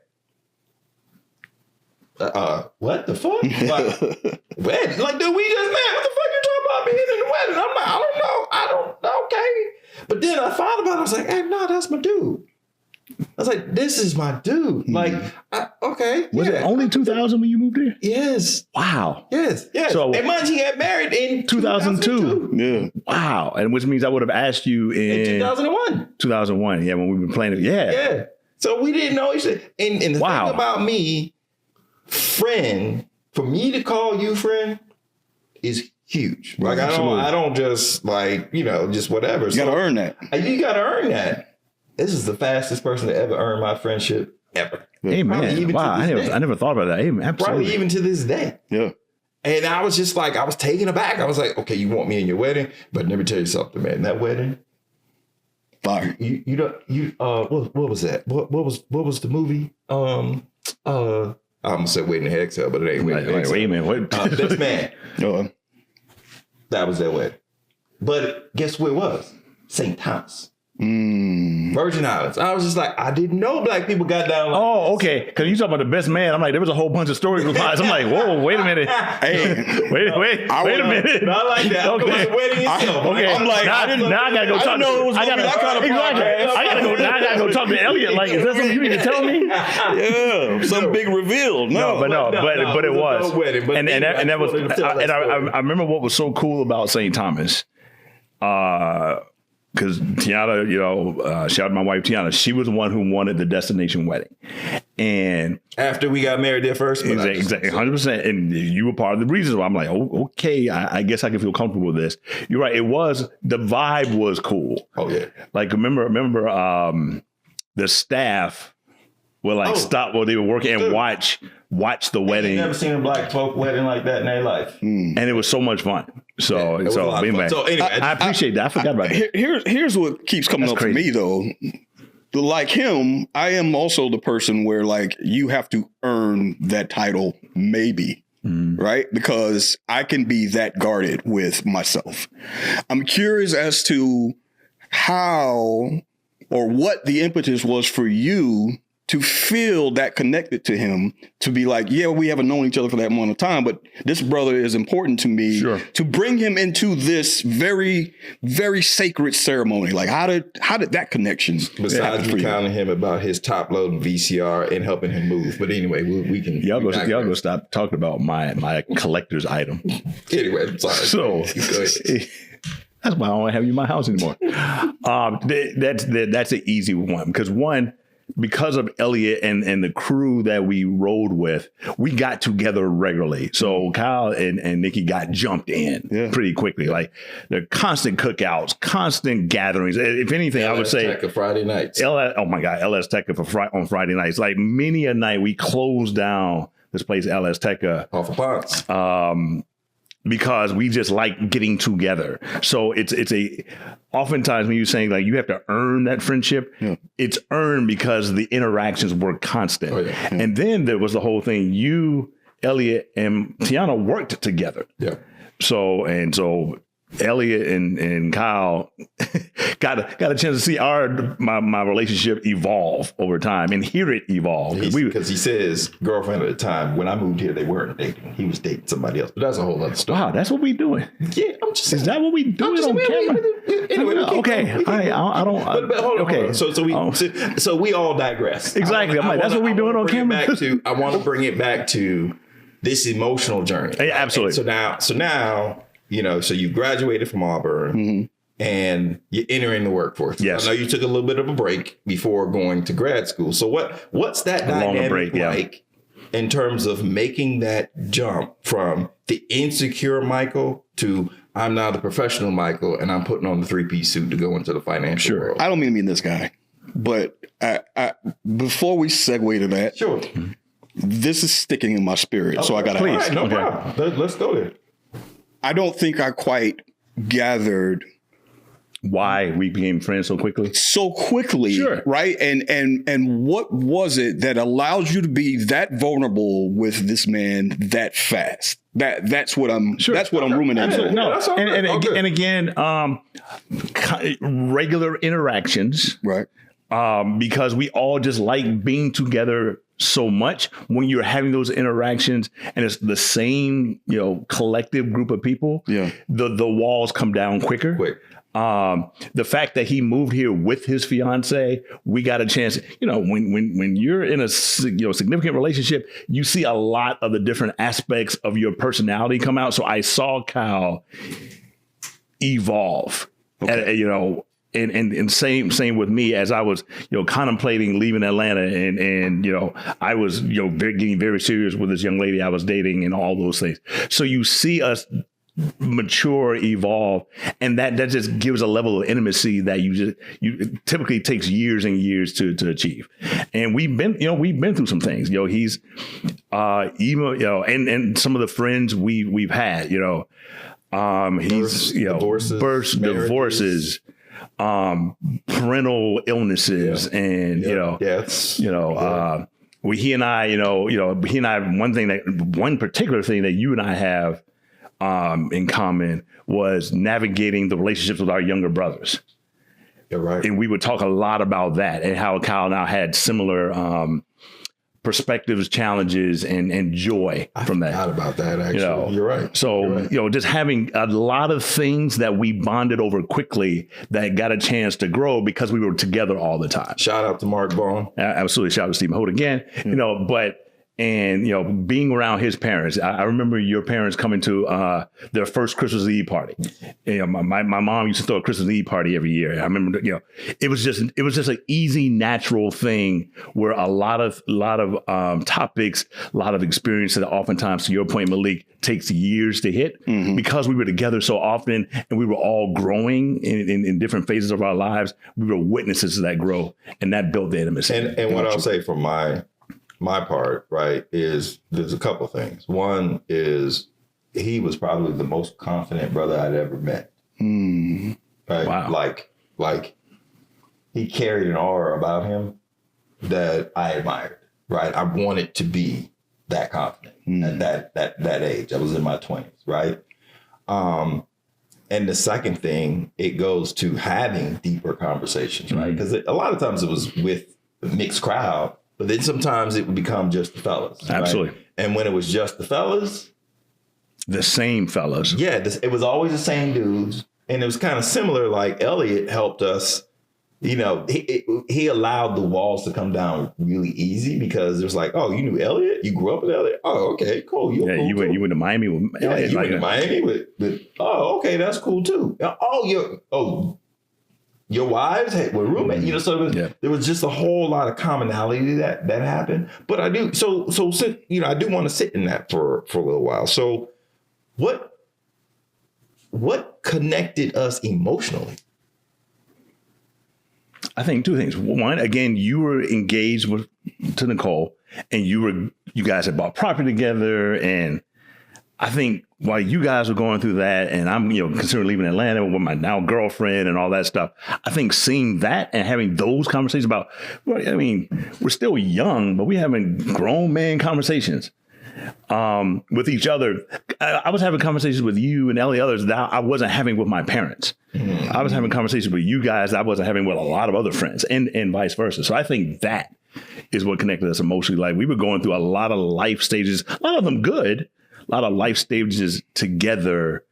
What the fuck? Wedding? Like, dude, we just met. What the fuck you talking about being in the wedding? I'm like, I don't know. Okay. But then I thought about it. I was like, hey, no, that's my dude. I was like, this is my dude. Like, okay. Was it only 2000 when you moved there? Yes. Wow. Yes. So- and mind you, he got married in 2002. 2002. Yeah. Wow. And which means I would have asked you In 2001. 2001. Yeah, when we were playing it. Yeah. Yeah. So we didn't know each other. And the Wow. thing about me, friend, for me to call you friend is huge. Like I don't just like, just whatever. You got to earn that. You got to earn that. This is the fastest person to ever earn my friendship ever. Amen. Wow. I never thought about that. Amen. Absolutely. Probably even to this day. Yeah. And I was just like, I was taken aback. I was like, okay, you want me in your wedding? But let me tell you something, man. That wedding, Fire. what was that? What was the movie? I almost said Waiting to Exhale, but it ain't Waiting to Exhale. Wait a minute. What? Best Man. That was their wedding. But guess who it was? St. Thomas. Virgin Islands. I was just like, I didn't know black people got down like Oh, okay. Because you talking about the best man. I'm like, there was a whole bunch of stories with mine. I'm like, whoa, wait a minute. Hey, Wait a minute. I like that. Okay. It was a wedding itself. Okay. I'm like, now I gotta go talk. know it was gonna be that kind of podcast. I gotta go talk to Elliot. Like, is that something you need to tell me? Yeah, some big reveal. But it was. No wedding, but and that was. I remember what was so cool about St. Thomas. Because Tiana, shout out to my wife Tiana, she was the one who wanted the destination wedding, and after we got married there first, exactly 100%, and you were part of the reason why I'm like, oh, okay, I guess I can feel comfortable with this. You're right, it was the vibe was cool. Oh yeah, like remember the staff would stop while they were working and watch the wedding. I've never seen a black folk wedding like that in their life, and it was so much fun. So anyway, I appreciate that. I forgot about that. Here's what keeps coming up for me though. Like him, I am also the person where like you have to earn that title, maybe. Right? Because I can be that guarded with myself. I'm curious as to how or what the impetus was for you to feel that connected to him, to be like, yeah, we haven't known each other for that amount of time, but this brother is important to me. Sure. To bring him into this very, very sacred ceremony. Like, how did that connection besides you counting him about his top loading VCR and helping him move? But anyway, we can. Y'all go stop talking about my collector's item. Anyway, I'm sorry. So that's why I don't have you in my house anymore. That's an easy one because of Elliot and the crew that we rode with, we got together regularly. So Kyle and Nikki got jumped in pretty quickly. Like the constant cookouts, constant gatherings. If anything, I would say LS Friday nights. Oh my God, LS Tekka on Friday nights. Like many a night we closed down this place, LS Tekka. Off of Ponce. Because we just like getting together. So it's oftentimes when you're saying like you have to earn that friendship, it's earned because the interactions were constant. Oh, yeah. And then there was the whole thing, you, Elliot, and Tiana worked together. Yeah. So Elliot and Kyle got a chance to see my relationship evolve over time and hear it evolve. Because he says girlfriend at the time, when I moved here, they weren't dating. He was dating somebody else. But that's a whole other story. Wow, that's what we doing. Yeah, I'm just saying. Is that what we doing on camera? Anyway, okay. I don't. But hold on. Okay. So we all digress. Exactly. I'm like, that's what we doing on camera. I want to bring it back to this emotional journey. Yeah, absolutely. So now. So you graduated from Auburn and you're entering the workforce. Yes. I know you took a little bit of a break before going to grad school. So what's that dynamic like in terms of making that jump from the insecure Michael to I'm now the professional Michael and I'm putting on the 3-piece suit to go into the financial world? I don't mean to be this guy, but I before we segue to that, sure. This is sticking in my spirit. So I got to ask. All right, no problem. Let's go there. I don't think I quite gathered why we became friends so quickly. Sure. Right? And what was it that allowed you to be that vulnerable with this man that fast? That's what I'm ruminating. No, and again, regular interactions. Right. Because we all just like being together so much when you're having those interactions and it's the same, collective group of people. Yeah. The walls come down quicker. Quick. The fact that he moved here with his fiance, we got a chance, when you're in a significant relationship, you see a lot of the different aspects of your personality come out. So I saw Kyle evolve, and same with me as I was, contemplating leaving Atlanta and I was, getting very serious with this young lady I was dating and all those things. So you see us mature, evolve, and that just gives a level of intimacy that it typically takes years and years to achieve. And we've been through some things. He's even and some of the friends we've had. He's divorces, parental illnesses, and deaths. He and I, one particular thing that you and I have in common was navigating the relationships with our younger brothers. You're right. And we would talk a lot about that and how Kyle and I had similar perspectives, challenges, and joy from that. I forgot about that, actually. You're right. So, just having a lot of things that we bonded over quickly that got a chance to grow because we were together all the time. Shout out to Mark Bone. Absolutely. Shout out to Stephen Holt again. And being around his parents, I remember your parents coming to their first Christmas Eve party. My mom used to throw a Christmas Eve party every year. I remember, it was just an easy, natural thing where a lot of topics, a lot of experience that oftentimes, to your point, Malik, takes years to hit because we were together so often and we were all growing in different phases of our lives. We were witnesses to that growth, and that built the intimacy. And what I'll say from my part, right, is there's a couple things. One is he was probably the most confident brother I'd ever met. Right? Wow. Like he carried an aura about him that I admired, right? I wanted to be that confident at that age. I was in my 20s, right? And the second thing, it goes to having deeper conversations, right? Because a lot of times it was with a mixed crowd. But then sometimes it would become just the fellas. Absolutely. Right? And when it was just the fellas. The same fellas. Yeah, it was always the same dudes. And it was kind of similar, like Elliot helped us. He allowed the walls to come down really easy because it was like, oh, you knew Elliot? You grew up with Elliot? Oh, okay, cool. You went to Miami with Elliot. You went to Miami with oh, okay, that's cool too. Your wives were roommates, so there was just a whole lot of commonality that happened. But I do, so I do want to sit in that for a little while. So what connected us emotionally? I think two things. One, again, you were engaged to Nicole, and you guys had bought property together, and I think while you guys were going through that, and I'm, considering leaving Atlanta with my now girlfriend and all that stuff, I think seeing that and having those conversations about, we're still young, but we're having grown man conversations with each other. I was having conversations with you and all the others that I wasn't having with my parents. I was having conversations with you guys that I wasn't having with a lot of other friends, and vice versa. So I think that is what connected us emotionally. Like, we were going through a lot of life stages, a lot of them good, a lot of life stages together,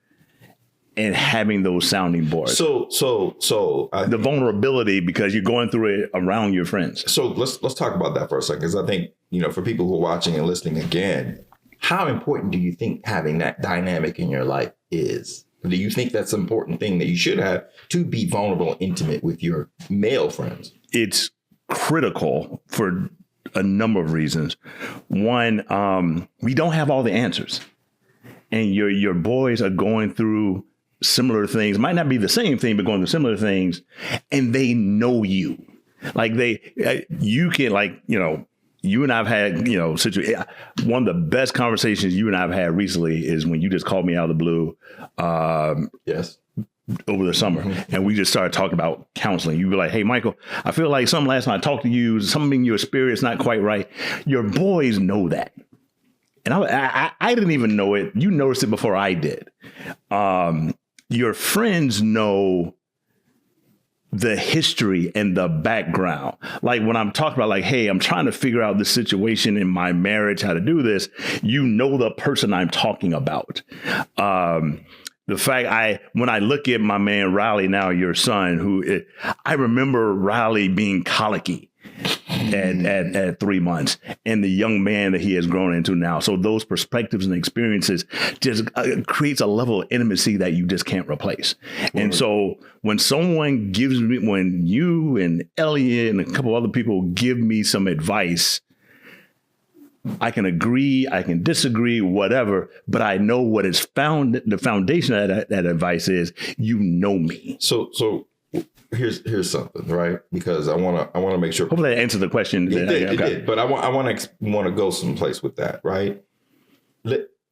and having those sounding boards. So the vulnerability, because you're going through it around your friends. So let's talk about that for a second, because I think, for people who are watching and listening again, how important do you think having that dynamic in your life is? Do you think that's an important thing that you should have to be vulnerable and intimate with your male friends? It's critical for a number of reasons. One, we don't have all the answers, and your boys are going through similar things. Might not be the same thing, but going through similar things, and they know you. Like you can, you and I've had, one of the best conversations you and I've had recently is when you just called me out of the blue. Yes. Over the summer, and we just started talking about counseling. You'd be like, "Hey, Michael, I feel like something last time I talked to you, something in your spirit is not quite right." Your boys know that, and I didn't even know it. You noticed it before I did. Your friends know the history and the background. Like when I'm talking about like, hey, I'm trying to figure out the situation in my marriage, how to do this, you know, the person I'm talking about. The fact when I look at my man, Riley, now your son, I remember Riley being colicky at 3 months and the young man that he has grown into now. So those perspectives and experiences just creates a level of intimacy that you just can't replace. And so when when you and Elliot and a couple other people give me some advice, I can agree, I can disagree, whatever, but I know what is the foundation of that advice is. You know me. So here's something, right? Because I want to make sure. Hopefully that answered the question. It did, but I want to go someplace with that, right?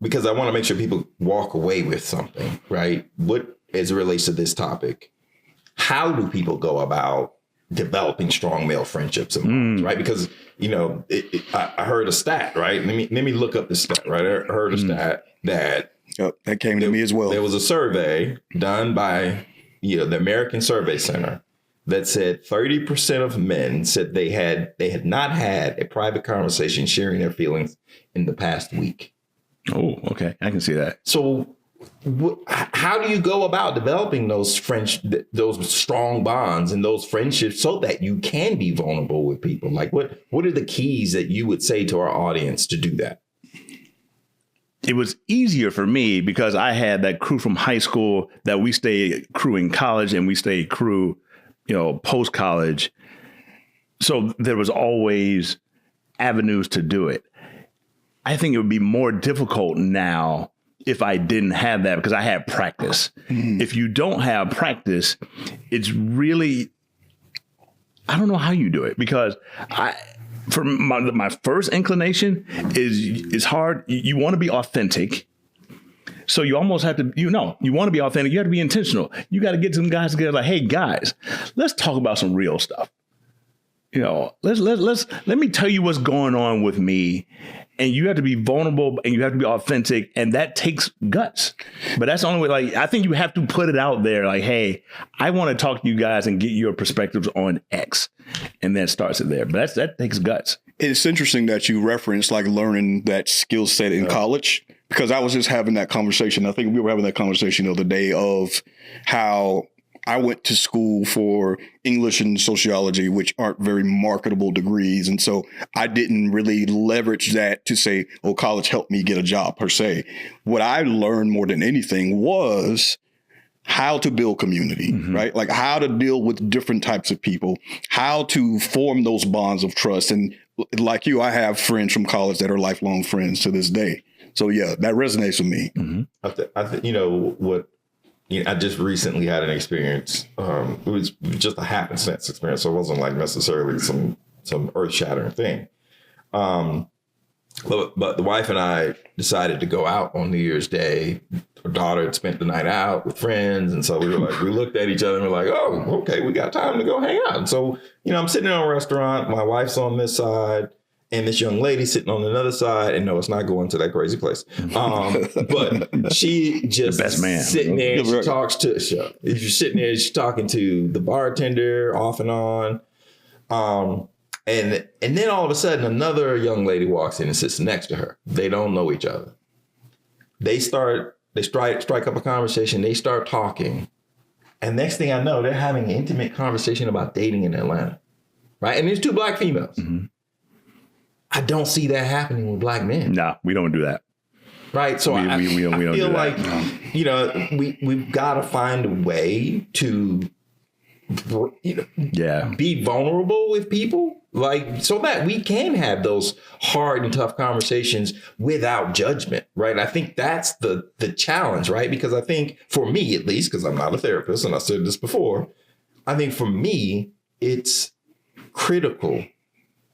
Because I want to make sure people walk away with something, right? What as it relates to this topic, how do people go about developing strong male friendships and bonds, right? Because I heard a stat, right? Let me look up the stat, right? I heard a stat that that came to me as well. There was a survey done by the American Survey Center that said 30% of men said they had not had a private conversation sharing their feelings in the past week. Oh, okay, I can see that. So how do you go about developing those strong bonds and those friendships so that you can be vulnerable with people? Like what are the keys that you would say to our audience to do that? It was easier for me because I had that crew from high school that we stayed crew in college and we stayed crew, post college. So there was always avenues to do it. I think it would be more difficult now if I didn't have that because I had practice. If you don't have practice, it's really, I don't know how you do it because for my first inclination is hard. You want to be authentic. So you almost have to, you want to be authentic. You have to be intentional. You got to get some guys together like, hey guys, let's talk about some real stuff. Let me tell you what's going on with me. And you have to be vulnerable and you have to be authentic. And that takes guts. But that's the only way, like, I think you have to put it out there like, hey, I want to talk to you guys and get your perspectives on X. And then starts it there. But that takes guts. It's interesting that you referenced like learning that skill set in college, because I was just having that conversation. I think we were having that conversation the other day of how I went to school for English and sociology, which aren't very marketable degrees. And so I didn't really leverage that to say, oh, college helped me get a job per se. What I learned more than anything was how to build community, right? Like how to deal with different types of people, how to form those bonds of trust. And like you, I have friends from college that are lifelong friends to this day. So, yeah, that resonates with me. I just recently had an experience. It was just a happenstance experience. So it wasn't like necessarily some earth shattering thing. But the wife and I decided to go out on New Year's Day. Her daughter had spent the night out with friends. And so we looked at each other and we're like, oh, okay, we got time to go hang out. And so, I'm sitting in a restaurant. My wife's on this side. And this young lady sitting on another side, and no, it's not going to that crazy place. But she just the best man. Sitting there, and she talks to. She's sitting there, she's talking to the bartender off and on, and then all of a sudden, another young lady walks in and sits next to her. They don't know each other. They strike up a conversation. They start talking, and next thing I know, they're having an intimate conversation about dating in Atlanta, right? And there's two Black females. I don't see that happening with Black men. No, we don't do that. Right. So I feel like, we've got to find a way to, be vulnerable with people, like so that we can have those hard and tough conversations without judgment. Right. I think that's the challenge. Right. Because I think for me, at least, because I'm not a therapist and I said this before, I think for me, it's critical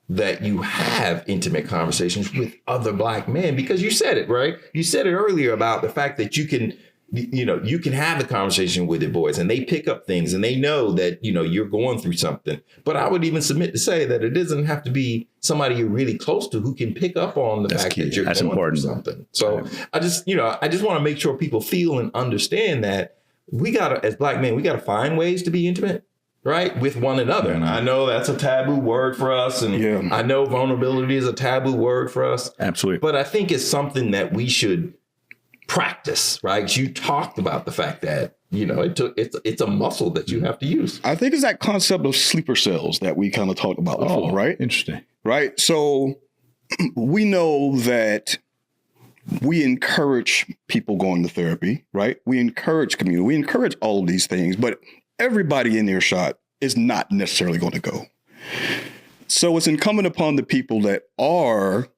that you have intimate conversations with other Black men, because you said it, right? You said it earlier about the fact that you can have the conversation with your boys and they pick up things and they know that, you're going through something. But I would even submit to say that it doesn't have to be somebody you're really close to who can pick up on the fact that you're going through something. So I just want to make sure people feel and understand that we gotta, as Black men, we gotta find ways to be intimate. right, with one another. And I know that's a taboo word for us. And I know vulnerability is a taboo word for us. Absolutely. But I think it's something that we should practice, right? You talked about the fact that, it's a muscle that you have to use. I think it's that concept of sleeper cells that we kind of talked about before, right? Interesting. Right. So we know that we encourage people going to therapy, right? We encourage community. We encourage all of these things, but everybody in earshot is not necessarily going to go. So it's incumbent upon the people that are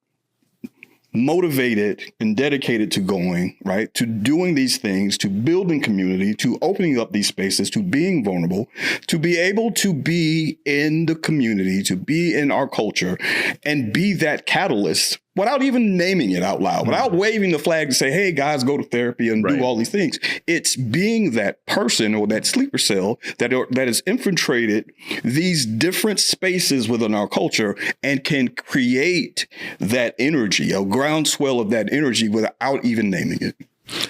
motivated and dedicated to going, right, to doing these things, to building community, to opening up these spaces, to being vulnerable, to be able to be in the community, to be in our culture and be that catalyst without even naming it out loud, without waving the flag to say, hey, guys, go to therapy and do all these things. It's being that person or that sleeper cell that has infiltrated these different spaces within our culture and can create that energy, a groundswell of that energy without even naming it.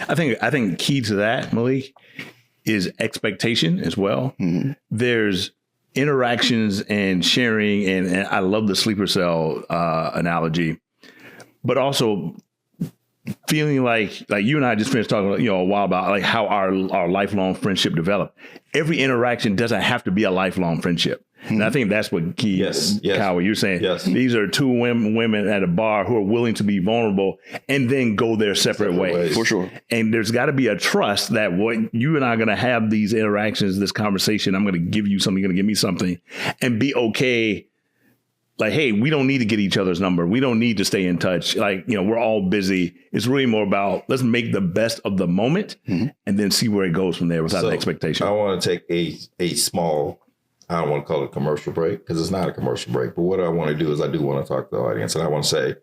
I think key to that, Malik, is expectation as well. Mm-hmm. There's interactions and sharing, and I love the sleeper cell analogy. But also feeling like you and I just finished talking, a while about like how our lifelong friendship developed. Every interaction doesn't have to be a lifelong friendship. Mm-hmm. And I think that's what key is, Kyle, you're saying. Yes. These are two women at a bar who are willing to be vulnerable and then go their separate ways. For sure. And there's got to be a trust that what you and I are going to have these interactions, this conversation, I'm going to give you something, you're going to give me something, and be okay. Like, hey, we don't need to get each other's number. We don't need to stay in touch. Like, we're all busy. It's really more about let's make the best of the moment and then see where it goes from there without an expectation. I want to take a small, I don't want to call it a commercial break because it's not a commercial break. But what I want to do is I do want to talk to the audience. And I want to say,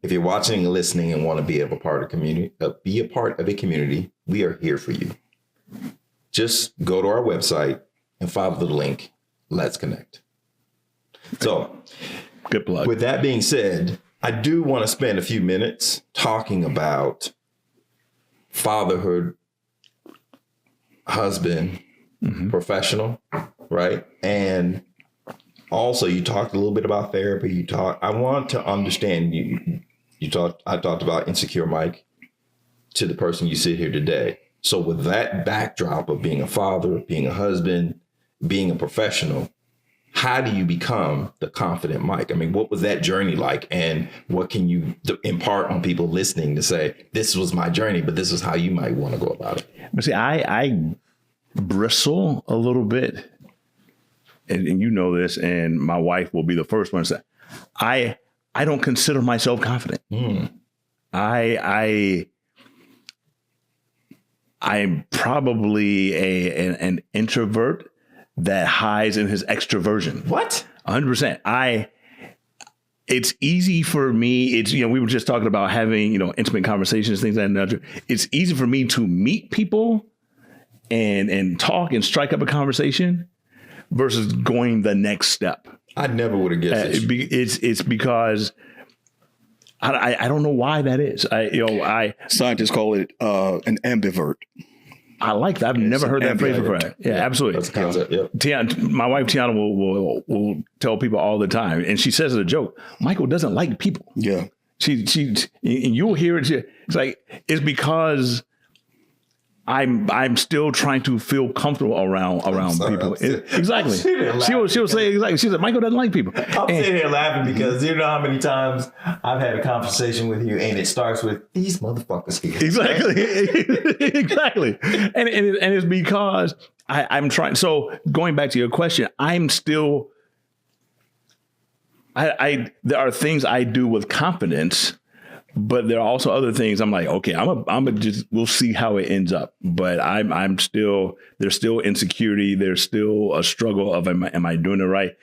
if you're watching and listening and want to be a part of community, be a part of a community, we are here for you. Just go to our website and follow the link. Let's connect. So, good plug. With that being said, I do want to spend a few minutes talking about fatherhood, husband, professional, right? And also you talked a little bit about therapy. I want to understand I talked about insecure Mike to the person you sit here today. So with that backdrop of being a father, being a husband, being a professional, how do you become the confident Mike? I mean, what was that journey like? And what can you impart on people listening to say, this was my journey, but this is how you might want to go about it? But see, I bristle a little bit. And you know this, and my wife will be the first one to say, I don't consider myself confident. I'm probably an introvert that hides in his extroversion. What? 100%. It's easy for me. It's, we were just talking about having, intimate conversations, things like that. It's easy for me to meet people and talk and strike up a conversation versus going the next step. I never would have guessed it. It's because I don't know why that is. Scientists call it an ambivert. I like that. I've never heard that phrase before. Yeah, absolutely. That's the concept. Yep. My wife Tiana will tell people all the time, and she says as a joke, Michael doesn't like people. Yeah. She and you'll hear it. It's because I'm still trying to feel comfortable around people. Exactly. She'll say exactly. She said Michael doesn't like people. I'm sitting here laughing because you know how many times I've had a conversation with you and it starts with these motherfuckers here. Exactly. Exactly. And it's because I'm trying. So going back to your question, I'm still. There are things I do with confidence. But there are also other things I'm like, okay, we'll see how it ends up. But there's still insecurity. There's still a struggle of, am I doing it right?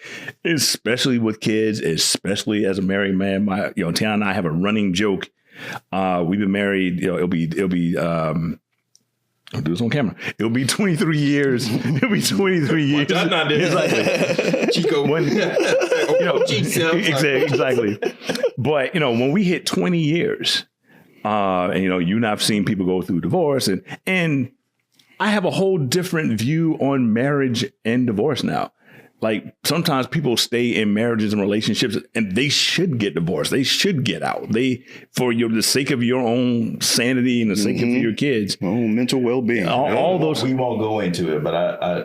Especially with kids, especially as a married man. Tiana and I have a running joke. We've been married, it'll be, I'll do this on camera. It'll be 23 years. It'll be 23 years. I'm not doing exactly. Chico. Exactly. But, when we hit 20 years, and, you and I've seen people go through divorce and I have a whole different view on marriage and divorce now. like sometimes people stay in marriages and relationships and they should get divorced. They should get out. For the sake of your own sanity and the sake of your kids. Mental well-being. All those. We won't go into it, but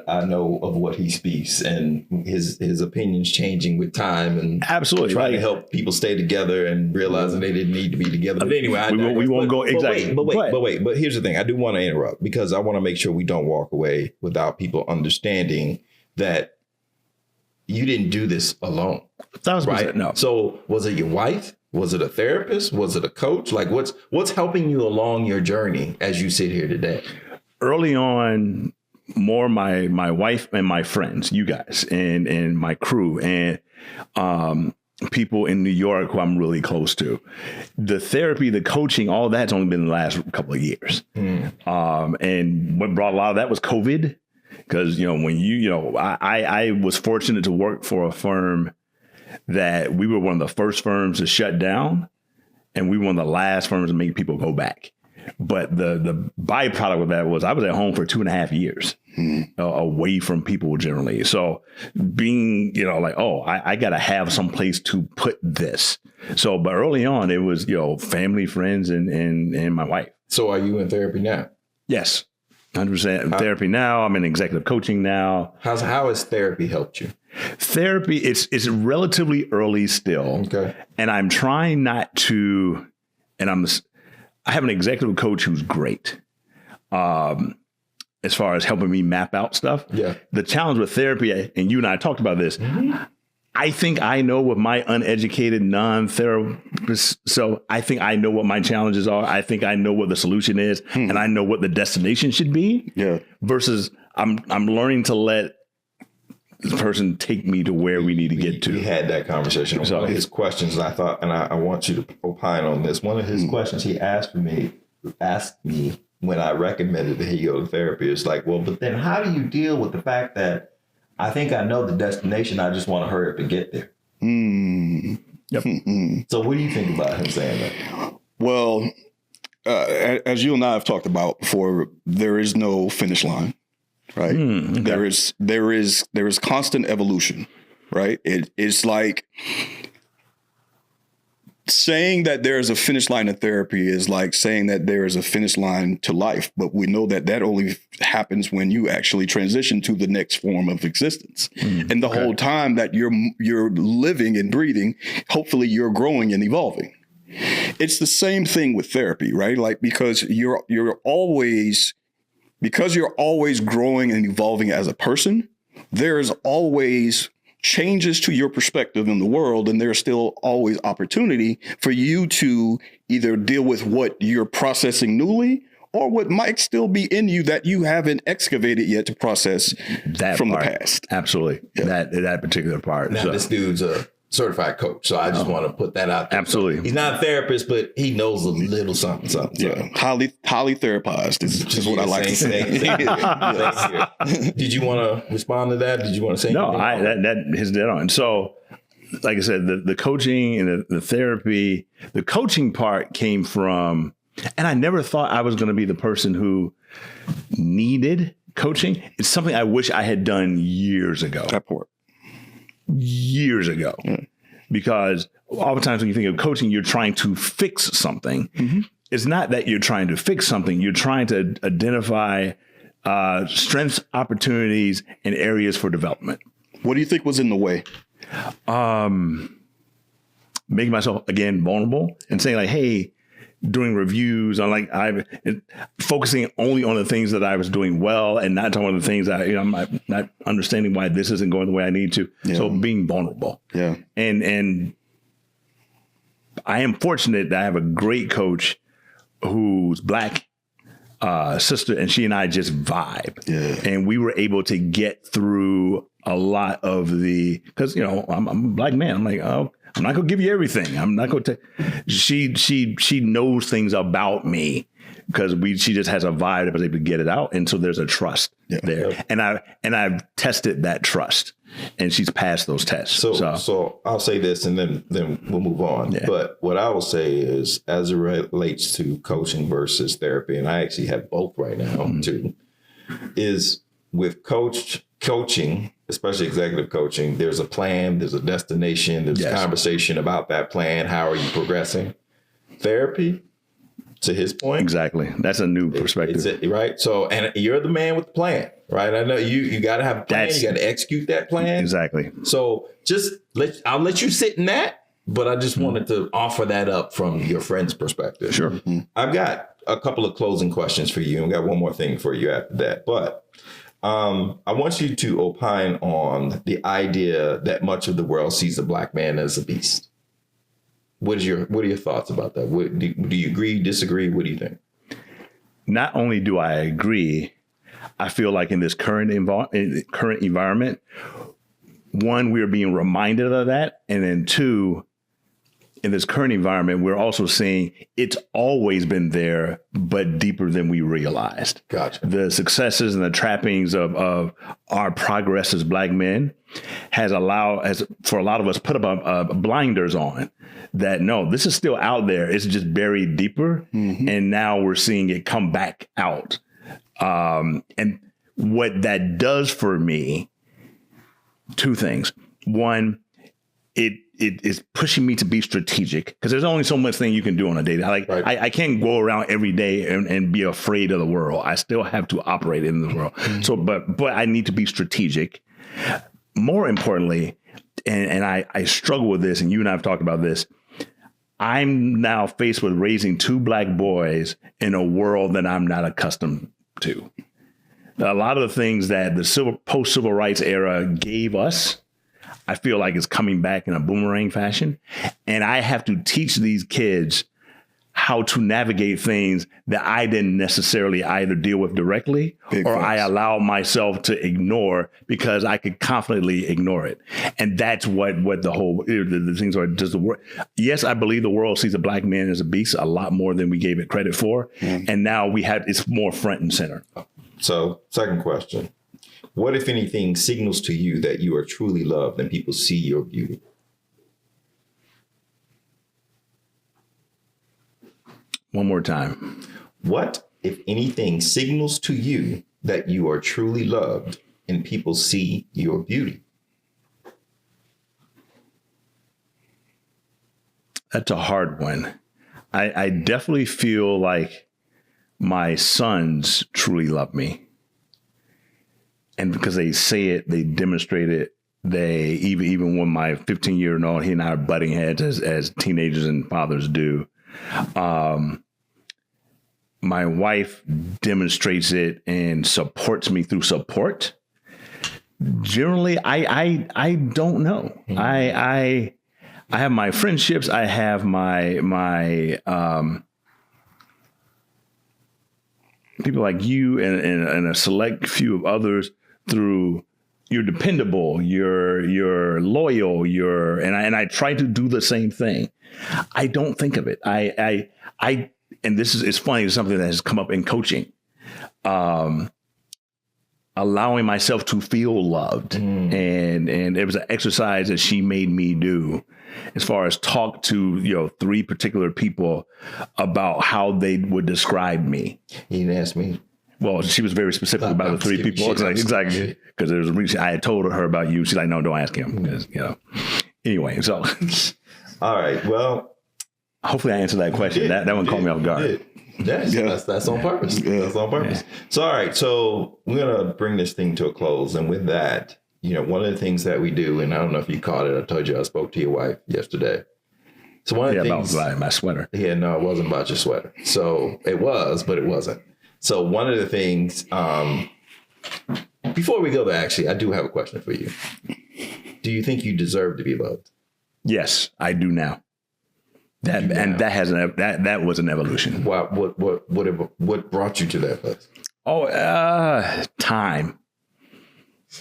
I know of what he speaks and his opinions changing with time and absolutely trying to help people stay together and realizing they didn't need to be together. But anyway, we won't go exactly. But here's the thing. I do want to interrupt because I want to make sure we don't walk away without people understanding that you didn't do this alone. 1,000%, right? No. So was it your wife? Was it a therapist? Was it a coach? Like what's helping you along your journey as you sit here today? Early on, more my wife and my friends, you guys, and my crew, and people in New York who I'm really close to. The therapy, the coaching, all that's only been the last couple of years. And what brought a lot of that was COVID. Because, when I was fortunate to work for a firm that we were one of the first firms to shut down, and we were one of the last firms to make people go back. But the byproduct of that was I was at home for 2.5 years away from people generally. So being, I got to have some place to put this. So, but early on, it was, family, friends, and my wife. So are you in therapy now? Yes. 100% therapy now. I'm in executive coaching now. How has therapy helped you? Therapy, it's relatively early still. Okay. And I'm trying not to, I have an executive coach who's great as far as helping me map out stuff. Yeah. The challenge with therapy, and you and I talked about this, I think I know what my uneducated non-therapist, so I think I know what my challenges are. I think I know what the solution is, and I know what the destination should be. Yeah. Versus I'm learning to let this person take me to where we need to get to. We had that conversation. One of his questions, I thought, and I want you to opine on this. One of his questions he asked me when I recommended that he go to therapy is like, well, but then how do you deal with the fact that I think I know the destination. I just want to hurry up and get there. Yep. So what do you think about him saying that? Well, as you and I have talked about before, there is no finish line, right? Okay. There is constant evolution, right? It's like saying that there is a finish line in therapy is like saying that there is a finish line to life, but we know that only happens when you actually transition to the next form of existence. And the whole time that you're living and breathing, hopefully you're growing and evolving. It's the same thing with therapy, right? Like because you're always growing and evolving as a person, there is always changes to your perspective in the world, and there's still always opportunity for you to either deal with what you're processing newly or what might still be in you that you haven't excavated yet to process that from part, the past. Absolutely. Yeah. That particular part. Now, this dude's a certified coach, so I just want to put that out there. Absolutely. So he's not a therapist, but he knows a little something. Yeah, highly therapized is what I like to say. Did you want to respond to that? Did you want to say no? anything? That is dead on. So, like I said, the coaching and the therapy, the coaching part came from, and I never thought I was going to be the person who needed coaching. It's something I wish I had done years ago. That part. Years ago. Because oftentimes when you think of coaching, you're trying to fix something. It's not that you're trying to fix something. You're trying to identify strengths, opportunities, and areas for development. What do you think was in the way? Making myself, again, vulnerable and saying like, hey, doing reviews on I'm focusing only on the things that I was doing well and not talking about the things that I'm not understanding why this isn't going the way I need to. Yeah. So being vulnerable. Yeah. And I am fortunate that I have a great coach who's Black sister, and she and I just vibe. Yeah. And we were able to get through a lot of because I'm a Black man. I'm like, oh, I'm not going to give you everything. I'm not going to. She knows things about me because she just has a vibe that was able to get it out, and so there's a trust there. And I've tested that trust, and she's passed those tests. So I'll say this, and then we'll move on. Yeah. But what I will say is, as it relates to coaching versus therapy, and I actually have both right now too, is with coaching, especially executive coaching, there's a plan, there's a destination, there's a conversation about that plan. How are you progressing? Therapy, to his point. Exactly. That's a new perspective. Right. So, and you're the man with the plan, right? I know you got to have a plan. You got to execute that plan. Exactly. So I'll let you sit in that, but I just wanted to offer that up from your friend's perspective. Sure. I've got a couple of closing questions for you. And I've got one more thing for you after that. But I want you to opine on the idea that much of the world sees the black man as a beast. What are your thoughts about that? Do you agree, disagree? What do you think? Not only do I agree, I feel like in this current environment, one, we're being reminded of that. And then two, in this current environment, we're also seeing it's always been there, but deeper than we realized. Gotcha. The successes and the trappings of our progress as black men has for a lot of us put up blinders on that. No, this is still out there. It's just buried deeper. And now we're seeing it come back out. And what that does for me, two things. One, it is pushing me to be strategic because there's only so much thing you can do on a day. I can't go around every day and be afraid of the world. I still have to operate in the world. So, but I need to be strategic. More importantly, and I struggle with this, and you and I have talked about this. I'm now faced with raising two black boys in a world that I'm not accustomed to. A lot of the things that the post-civil rights era gave us, I feel like it's coming back in a boomerang fashion. And I have to teach these kids how to navigate things that I didn't necessarily either deal with directly I allow myself to ignore because I could confidently ignore it. And that's what the things are. Does the world? Yes, I believe the world sees a black man as a beast a lot more than we gave it credit for. And now it's more front and center. So, second question. What, if anything, signals to you that you are truly loved and people see your beauty? One more time. What, if anything, signals to you that you are truly loved and people see your beauty? That's a hard one. I definitely feel like my sons truly love me. And because they say it, they demonstrate it. They even when my 15-year-old, he and I are butting heads as teenagers and fathers do. My wife demonstrates it and supports me through support. Generally, I don't know. I have my friendships. I have my people like you and a select few of others through. You're dependable. You're loyal. And I try to do the same thing. I don't think of it. And it's funny. It's something that has come up in coaching. Allowing myself to feel loved, and it was an exercise that she made me do, as far as talk to three particular people about how they would describe me. You didn't ask me. Well, she was very specific about the three people. Exactly. Because there was a reason I had told her about you. She's like, no, don't ask him. Because, Anyway, so. All right. Well. Hopefully I answered that question. That one caught me off guard. That's on purpose. That's on purpose. Yeah. So, all right. So we're going to bring this thing to a close. And with that, one of the things that we do, and I don't know if you caught it. I told you I spoke to your wife yesterday. So one of the things. About my sweater. Yeah, no, it wasn't about your sweater. So it was, but it wasn't. So one of the things, before we go there, actually, I do have a question for you. Do you think you deserve to be loved? Yes, I do now. That was an evolution. What brought you to that place? Time.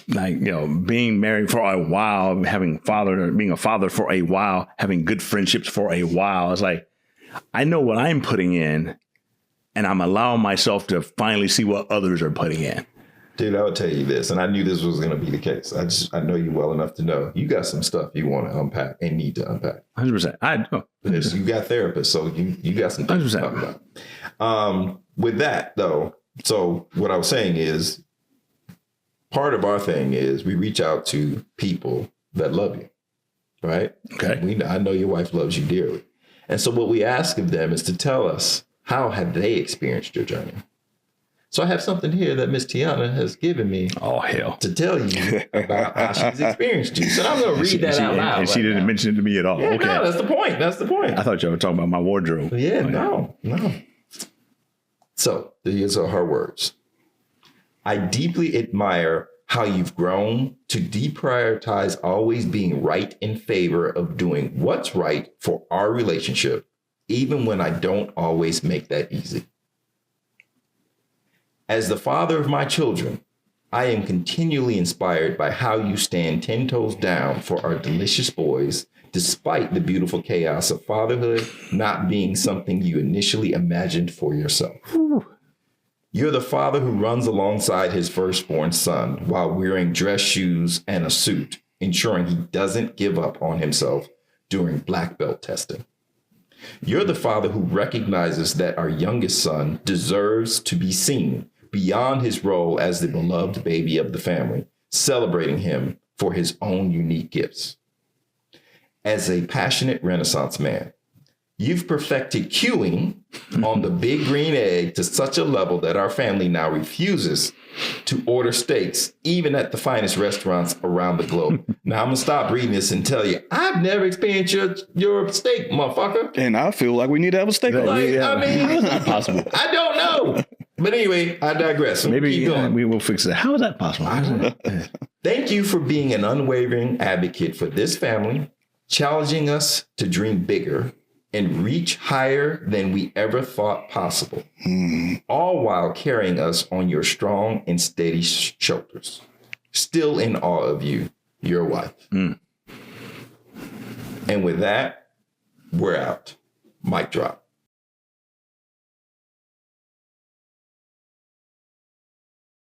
Like, being married for a while, being a father for a while, having good friendships for a while. It's like, I know what I'm putting in, and I'm allowing myself to finally see what others are putting in. Dude, I would tell you this, and I knew this was going to be the case. I know you well enough to know you got some stuff you want to unpack and need to unpack. 100%. I know. You got therapists, so you got some things 100%. To talk about. With that, though, so what I was saying is, part of our thing is we reach out to people that love you, right? Okay. I know your wife loves you dearly. And so what we ask of them is to tell us, how have they experienced your journey? So I have something here that Miss Tiana has given me. Oh, hell. To tell you about how she's experienced you. So I'm going to read that out loud. And she didn't mention it to me at all. Yeah, okay. No, that's the point. That's the point. I thought you were talking about my wardrobe. Yeah, no. So these are her words. I deeply admire how you've grown to deprioritize always being right in favor of doing what's right for our relationship, even when I don't always make that easy. As the father of my children, I am continually inspired by how you stand 10 toes down for our delicious boys, despite the beautiful chaos of fatherhood not being something you initially imagined for yourself. Whew. You're the father who runs alongside his firstborn son while wearing dress shoes and a suit, ensuring he doesn't give up on himself during black belt testing. You're the father who recognizes that our youngest son deserves to be seen beyond his role as the beloved baby of the family, celebrating him for his own unique gifts. As a passionate Renaissance man, you've perfected queuing on the big green egg to such a level that our family now refuses to order steaks, even at the finest restaurants around the globe. Now I'm gonna stop reading this and tell you, I've never experienced your steak, motherfucker. And I feel like we need to have a steak. I mean, it's not possible. I don't know. But anyway, I digress. So Maybe keep going. we will fix it. How is that possible? Thank you for being an unwavering advocate for this family, challenging us to dream bigger and reach higher than we ever thought possible, all while carrying us on your strong and steady shoulders. Still in awe of you, your wife. And with that, we're out. Mic drop.